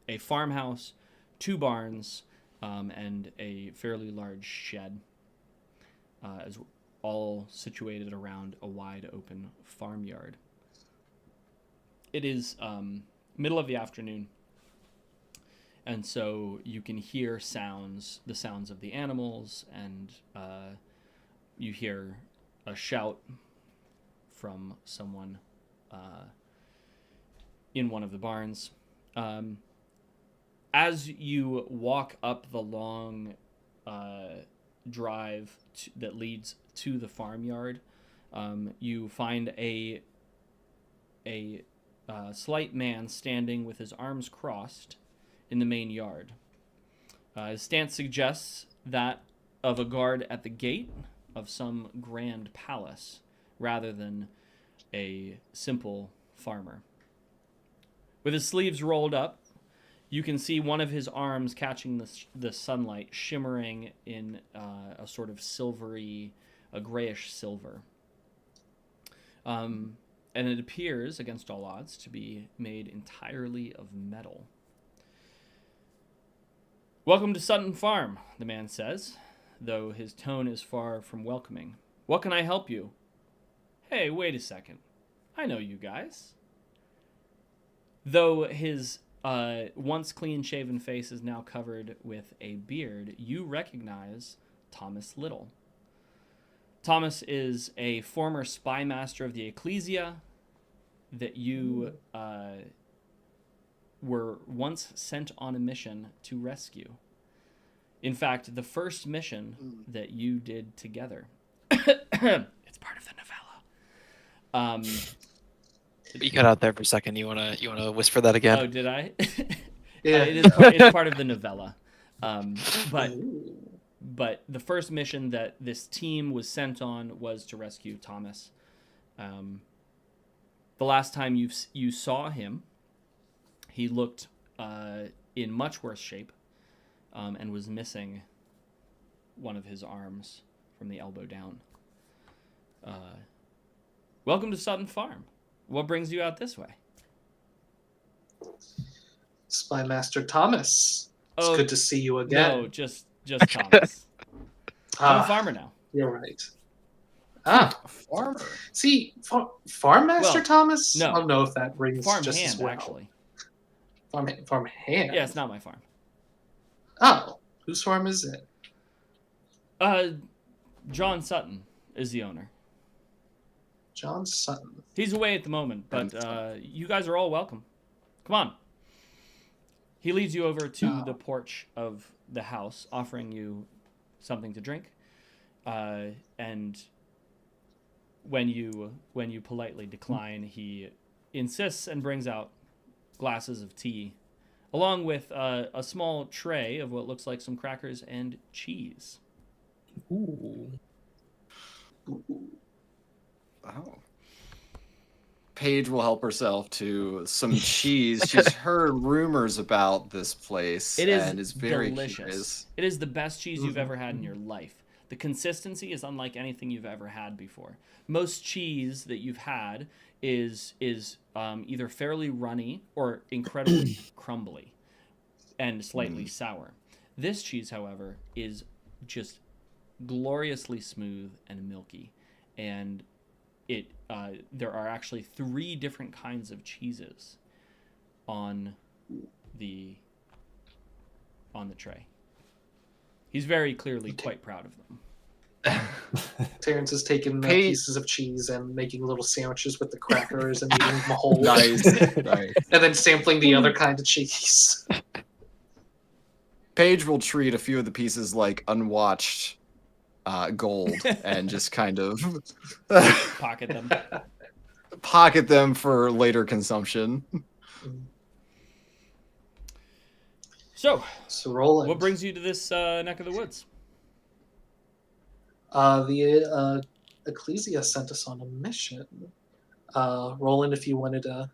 a farmhouse, 2 barns, and a fairly large shed, all situated around a wide open farmyard. It is middle of the afternoon, and so you can hear the sounds of the animals, and you hear a shout from someone in one of the barns. As you walk up the long drive that leads to the farmyard, you find a slight man standing with his arms crossed in the main yard. His stance suggests that of a guard at the gate of some grand palace, rather than a simple farmer. With his sleeves rolled up, you can see one of his arms catching the sunlight, shimmering in a sort of silvery, a grayish silver. And it appears, against all odds, to be made entirely of metal. "Welcome to Sutton Farm," the man says, though his tone is far from welcoming. "What can I help you?" "Hey, wait a second. I know you guys." Though his once clean-shaven face is now covered with a beard, you recognize Thomas Little. Thomas is a former spy master of the Ecclesia that you were once sent on a mission to rescue. In fact, the first mission that you did together. It's part of the novella. You cut out there for a second. You wanna whisper that again? Oh, did I? Yeah. It's part of the novella. But Ooh. But the first mission that this team was sent on was to rescue Thomas. The last time you saw him, he looked in much worse shape and was missing one of his arms from the elbow down. Welcome to Sutton Farm. What brings you out this way? Spy Master Thomas. It's Oh, good to see you again. No, just Thomas. I'm a Ah, farmer now. You're right. Ah, Farmer. see, Farm Master Well, Thomas? no. I don't know if that rings Farm just as hand, well. actually. Farm hand? Yeah, it's not my farm. Oh, whose farm is it? John Sutton is the owner. John Sutton. He's away at the moment, but you guys are all welcome. Come on. He leads you over to the porch of the house, offering you something to drink. And when you politely decline, he insists and brings out glasses of tea, along with a small tray of what looks like some crackers and cheese. Ooh. Oh. Paige will help herself to some cheese. She's heard rumors about this place It is and is very delicious. curious. It is the best cheese you've ever had in your life. The consistency is unlike anything you've ever had before. Most cheese that you've had is either fairly runny or incredibly crumbly and slightly sour. This cheese, however, is just gloriously smooth and milky, and there are actually 3 different kinds of cheeses on the tray. He's very clearly quite proud of them. Terrence is taking pieces of cheese and making little sandwiches with the crackers and eating them whole. Nice. Nice. And then sampling the other kind of cheese. Paige will treat a few of the pieces like unwatched gold and just kind of Pocket them. for later consumption. So, Roland. what brings you to this neck of the woods? The Ecclesia sent us on a mission. Roland, if you wanted to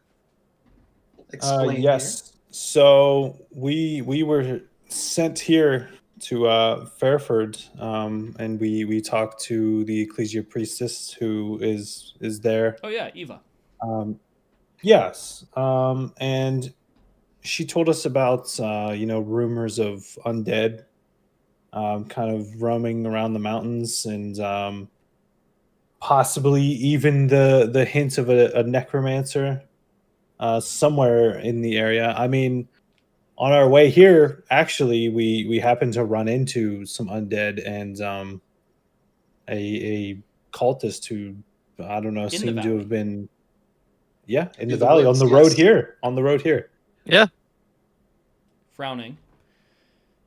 explain. Yes. So we were sent here to Fairford, and we talked to the Ecclesia priestess who is there. Oh yeah, Eva. Yes. And she told us about rumors of undead kind of roaming around the mountains, and possibly even the hint of a necromancer somewhere in the area. I mean, on our way here, actually, we happened to run into some undead and a cultist who, I don't know, the seemed to valley. have been in Through the the valley woods, on the road yes. here. On the road here. Yeah. Frowning,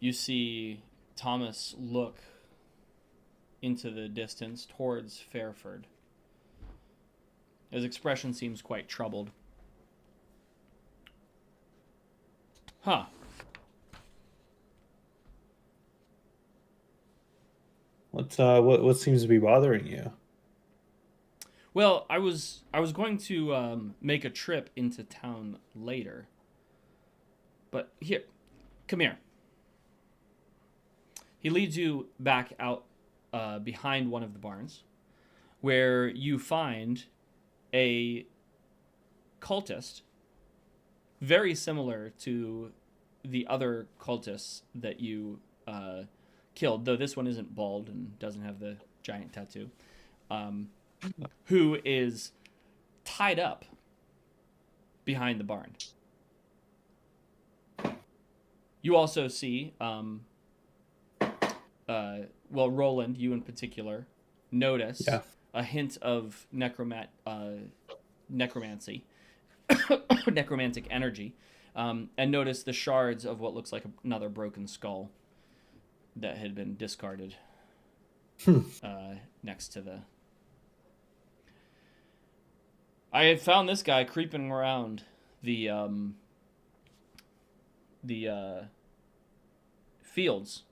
you see Thomas look into the distance towards Fairford. His expression seems quite troubled. Huh. What seems to be bothering you? Well, I was going to make a trip into town later. But here, come here. He leads you back out behind one of the barns, where you find a cultist very similar to the other cultists that you killed, though this one isn't bald and doesn't have the giant tattoo, who is tied up behind the barn. You also see, Roland, you in particular, notice a hint of necromancy, necromantic energy, and notice the shards of what looks like another broken skull that had been discarded next to the... I had found this guy creeping around the fields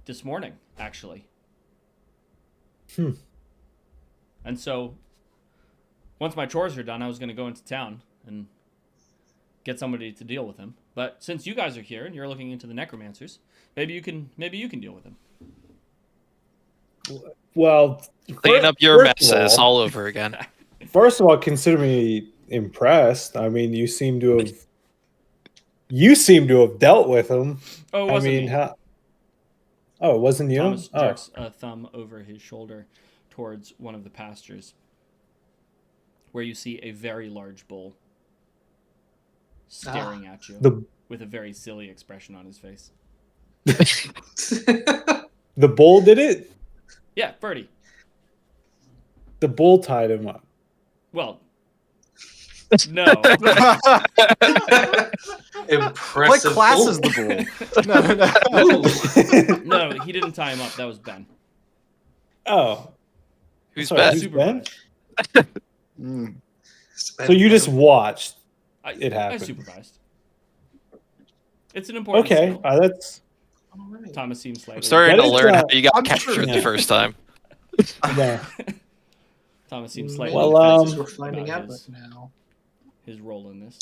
this morning, actually. And so, once my chores are done, I was going to go into town and get somebody to deal with him. But since you guys are here and you're looking into the necromancers, maybe you can deal with him. Well, Clean up your first of messes all- all over again. First of all, consider me impressed. I mean, you seem to have dealt with him. Oh, it I wasn't mean, me. Oh, it wasn't you? Thomas Oh. jerks a thumb over his shoulder towards one of the pastures, where you see a very large bull staring at you with a very silly expression on his face. The bull did it? Yeah, Birdie. The bull tied him up. Well, no. Impressive. What class bull. is the bull? No. No, he didn't tie him up. That was Ben. Oh. Who's Sorry, Ben? who's Ben? Mm. So you just watched it I happen. supervised. It's an important Okay, skill. that's All right. Thomas seems slightly... I'm starting That to is, learn how uh, you got I'm captured sure- the first time. yeah. Thomas seems slightly Well, defensive we're finding about out his, right now. his role in this.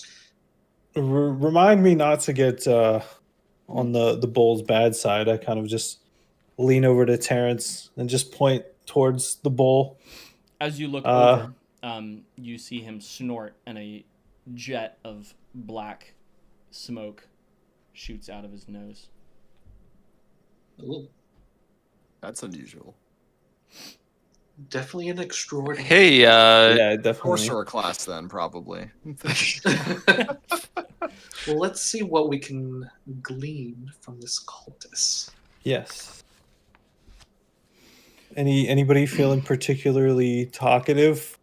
Remind me not to get on the bull's bad side. I kind of just lean over to Terrence and just point towards the bull. As you look over, you see him snort, and a jet of black smoke shoots out of his nose. Ooh, That's unusual. definitely an extraordinary. Hey, Yeah, Of course, definitely. you're a class then, probably. Well, let's see what we can glean from this cultist. Yes. Anybody feeling particularly talkative?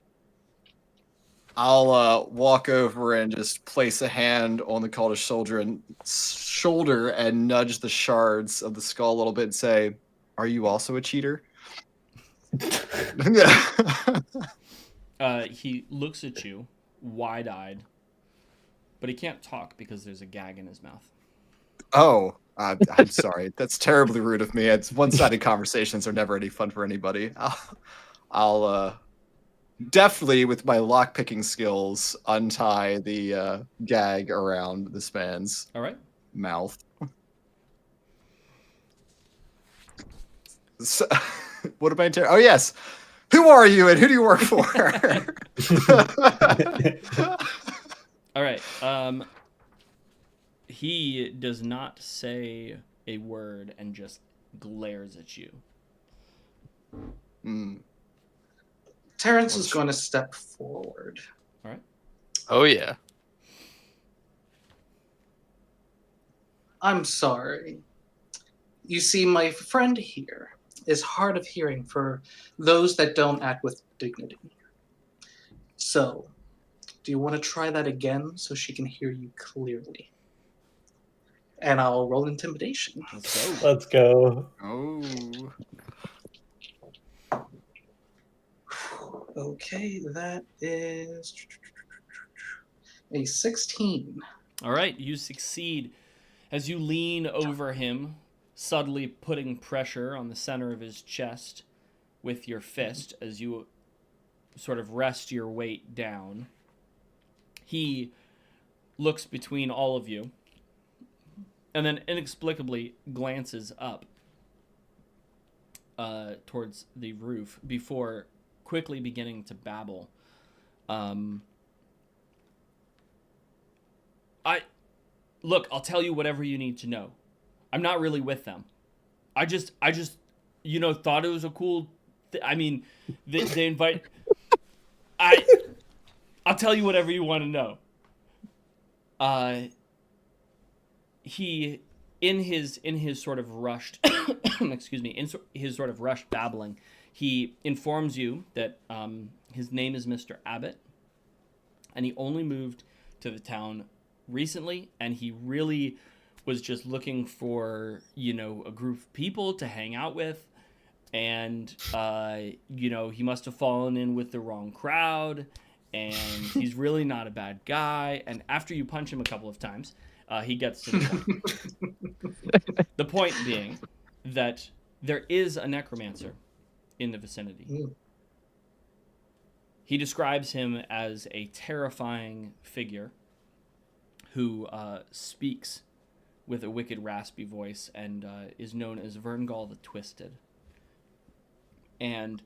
I'll walk over and just place a hand on the cultist shoulder and nudge the shards of the skull a little bit and say, "Are you also a cheater?" He looks at you, wide-eyed, but he can't talk because there's a gag in his mouth. Oh, I'm sorry. That's terribly rude of me. It's one-sided conversations are never any fun for anybody. I'll definitely, with my lock-picking skills, untie the gag around this man's All right? mouth. So, what am I? Oh yes. Who are you and who do you work for? All right. He does not say a word and just glares at you. Terrence is going to step forward. All right. Oh yeah. I'm sorry. You see, my friend here is hard of hearing for those that don't act with dignity. So, do you want to try that again so she can hear you clearly? And I'll roll intimidation. Let's go. Let's go. Oh. Okay, that is a 16. All right, you succeed as you lean over him, subtly putting pressure on the center of his chest with your fist as you sort of rest your weight down. He looks between all of you and then inexplicably glances up towards the roof before quickly beginning to babble. I'll tell you whatever you need to know. I'm not really with them. I just, thought it was a cool. They invite. I'll tell you whatever you want to know. He, in his sort of rushed, excuse me, in his sort of rushed babbling, he informs you that his name is Mr. Abbott, and he only moved to the town recently, and he really was just looking for, a group of people to hang out with, and, he must have fallen in with the wrong crowd, and he's really not a bad guy, and after you punch him a couple of times, he gets to the point. The point being that there is a necromancer in the vicinity. He describes him as a terrifying figure who speaks with a wicked, raspy voice and is known as Verngall the Twisted. And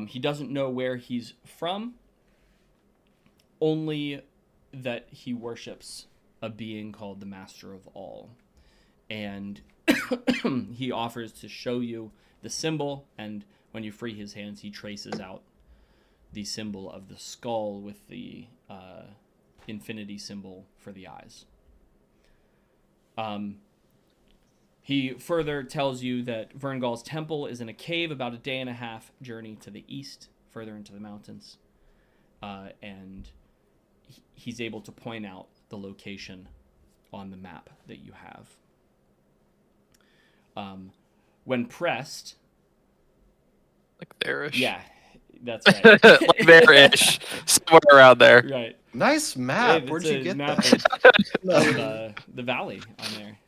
he doesn't know where he's from, only that he worships a being called the Master of All. And he offers to show you the symbol, and when you free his hands, he traces out the symbol of the skull with the infinity symbol for the eyes. He further tells you that Verngall's temple is in a cave about a day and a half journey to the east, further into the mountains. And he's able to point out the location on the map that you have. When pressed... Like there-ish. Yeah, that's right. Like there-ish. Somewhere around there. Right. Nice map. Hey, Where'd it's you a get map that? of the valley on there.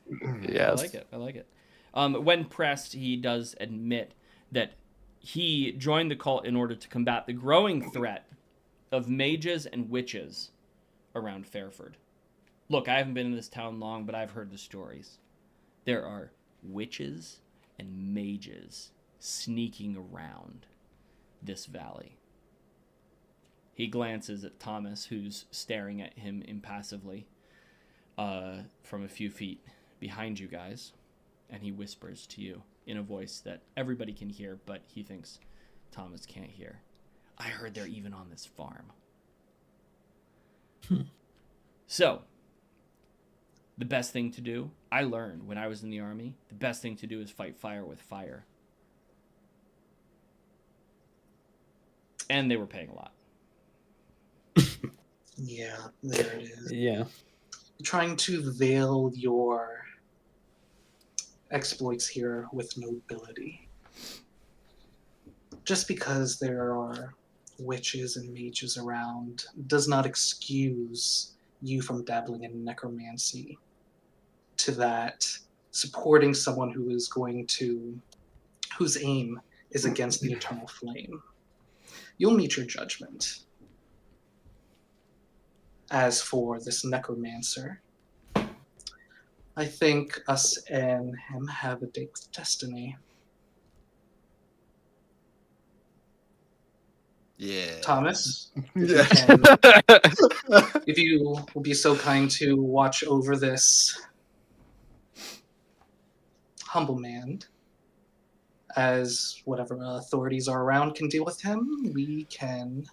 Yes. I like it. When pressed, he does admit that he joined the cult in order to combat the growing threat of mages and witches around Fairford. Look, I haven't been in this town long, but I've heard the stories. There are witches and mages sneaking around this valley. He glances at Thomas, who's staring at him impassively from a few feet behind you guys, and he whispers to you in a voice that everybody can hear, but he thinks Thomas can't hear. I heard they're even on this farm. So, the best thing to do, I learned when I was in the army, the best thing to do is fight fire with fire. And they were paying a lot. Yeah, there it is. Yeah. Trying to veil your exploits here with nobility. Just because there are witches and mages around does not excuse you from dabbling in necromancy. To that, supporting someone whose aim is against the eternal flame. You'll meet your judgment. As for this necromancer, I think us and him have a destiny. Yeah. Thomas, Yeah. if you will be so kind to watch over this humble man as whatever authorities are around can deal with him, we can,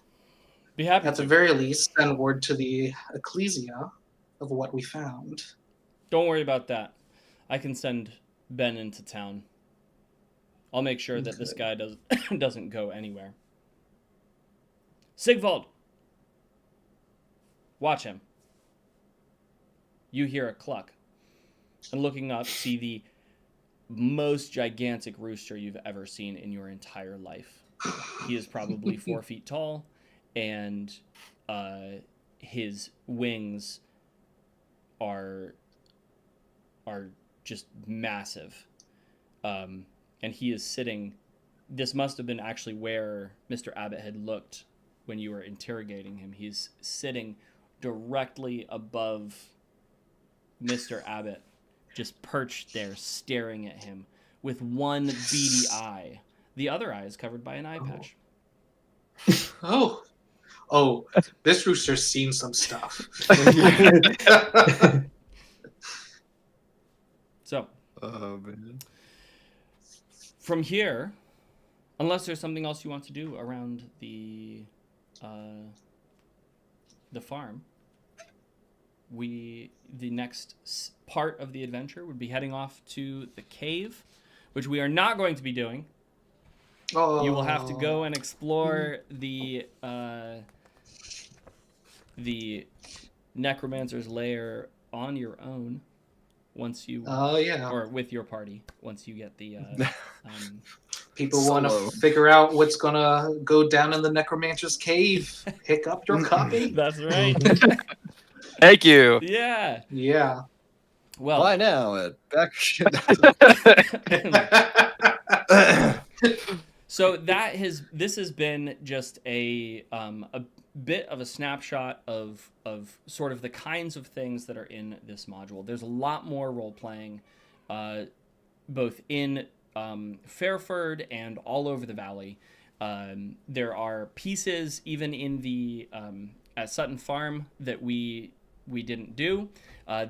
Be happy at the to. very least, send word to the Ecclesia of what we found. Don't worry about that. I can send Ben into town. I'll make sure that this guy doesn't go anywhere. Sigvald! Watch him. You hear a cluck. And looking up, see the most gigantic rooster you've ever seen in your entire life. He is probably 4 feet tall, and his wings are just massive. And he is sitting. This must have been actually where Mr. Abbott had looked when you were interrogating him. He's sitting directly above Mr. Abbott, just perched there staring at him with one beady eye. The other eye is covered by an eye patch. Oh, this rooster's seen some stuff. So, man. from here, unless there's something else you want to do around the farm, the next part of the adventure would be heading off to the cave, which we are not going to be doing. Oh. You will have to go and explore the necromancer's lair on your own once you or with your party once you get the people want to figure out what's gonna go down in the necromancer's cave. Pick up your copy. That's right. Thank you. Yeah. Well, Why now at backerkit? so this has been just a bit of a snapshot of sort of the kinds of things that are in this module. There's a lot more role playing, both in Fairford and all over the valley. There are pieces even in the at Sutton Farm that we didn't do.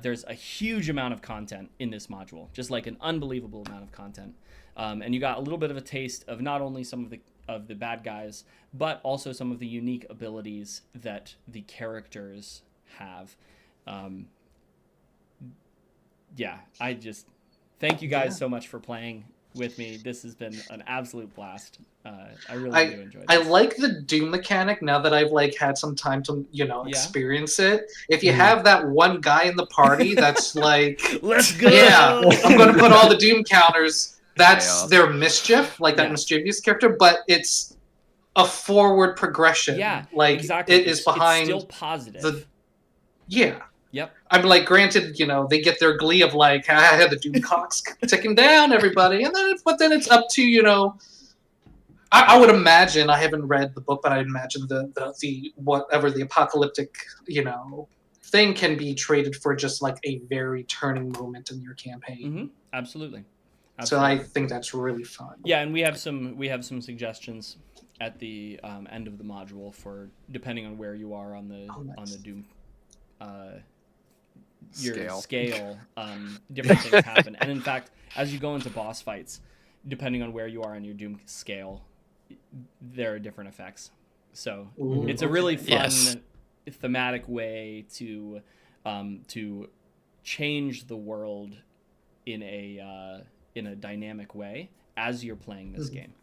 There's a huge amount of content in this module, just like an unbelievable amount of content. And you got a little bit of a taste of not only some of the bad guys, but also some of the unique abilities that the characters have. I just thank you guys so much for playing with me. This has been an absolute blast. I really do enjoy this. I like the Doom mechanic now that I've had some time to experience it. If you have that one guy in the party that's like, let's go. Yeah, I'm going to put all the Doom counters. That's their mischief, that mischievous character, but it's a forward progression. Yeah, exactly. It is behind. It's still positive. Yep. I'm granted, they get their glee of I had the Doom clocks ticking down, everybody, and then it's up to I would imagine, I haven't read the book, but I imagine the whatever the apocalyptic thing can be traded for just a very turning moment in your campaign. Mm-hmm. Absolutely. So I think that's really fun. Yeah, and we have some suggestions at the end of the module for depending on where you are on the Doom your scale, different things happen. And in fact, as you go into boss fights, depending on where you are on your Doom scale, there are different effects. So it's a really fun thematic way to change the world in a dynamic way as you're playing this game.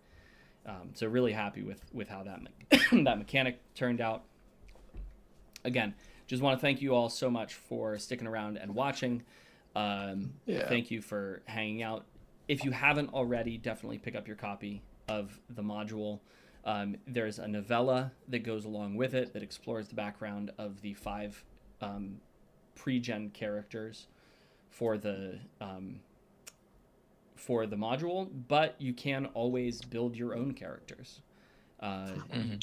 So really happy with how that that mechanic turned out. Again, just want to thank you all so much for sticking around and watching. Thank you for hanging out. If you haven't already, definitely pick up your copy of the module. There's a novella that goes along with it that explores the background of the 5 pre-gen characters for the module, but you can always build your own characters.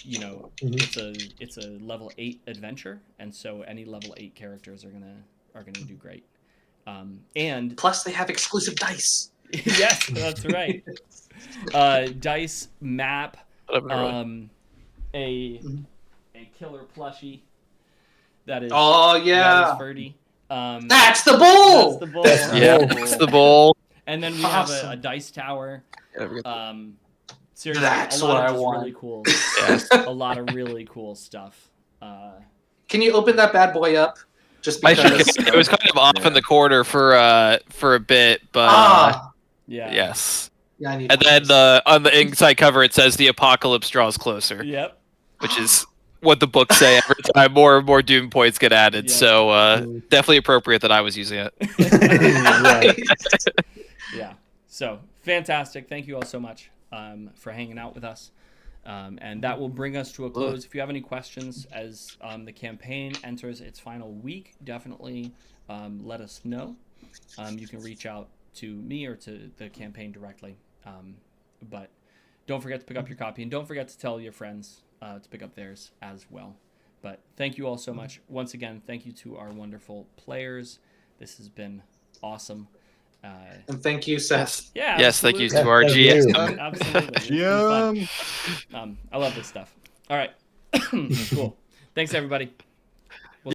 It's a level 8 adventure, and so any level 8 characters are gonna do great. And plus they have exclusive dice. Yes, that's right. Dice map, a killer plushie that is that is Ferdy. That's the bull. That's the bull. That's the bull. And then we have a Awesome. dice tower. Yeah, Seriously, That's a lot what of I just want. really cool, Yes. a lot of really cool stuff. Can you open that bad boy up? Just I because. should, it was kind of off in the corner for a bit, but Yeah. yes. Yeah, I need. And then on the inside cover it says the apocalypse draws closer, Yep. which is what the books say every time more and more doom points get added. Yeah. So definitely appropriate that I was using it. Yeah. So fantastic. Thank you all so much for hanging out with us. And that will bring us to a close. If you have any questions as the campaign enters its final week, definitely let us know. You can reach out to me or to the campaign directly. But don't forget to pick up your copy, and don't forget to tell your friends to pick up theirs as well. But thank you all so much. Once again, thank you to our wonderful players. This has been awesome. And thank you, Seth. Yeah. Yes, thank you absolutely. to our Thank GM. you. Absolutely. It's been fun. GM. I love this stuff. All right. Cool. Thanks, everybody.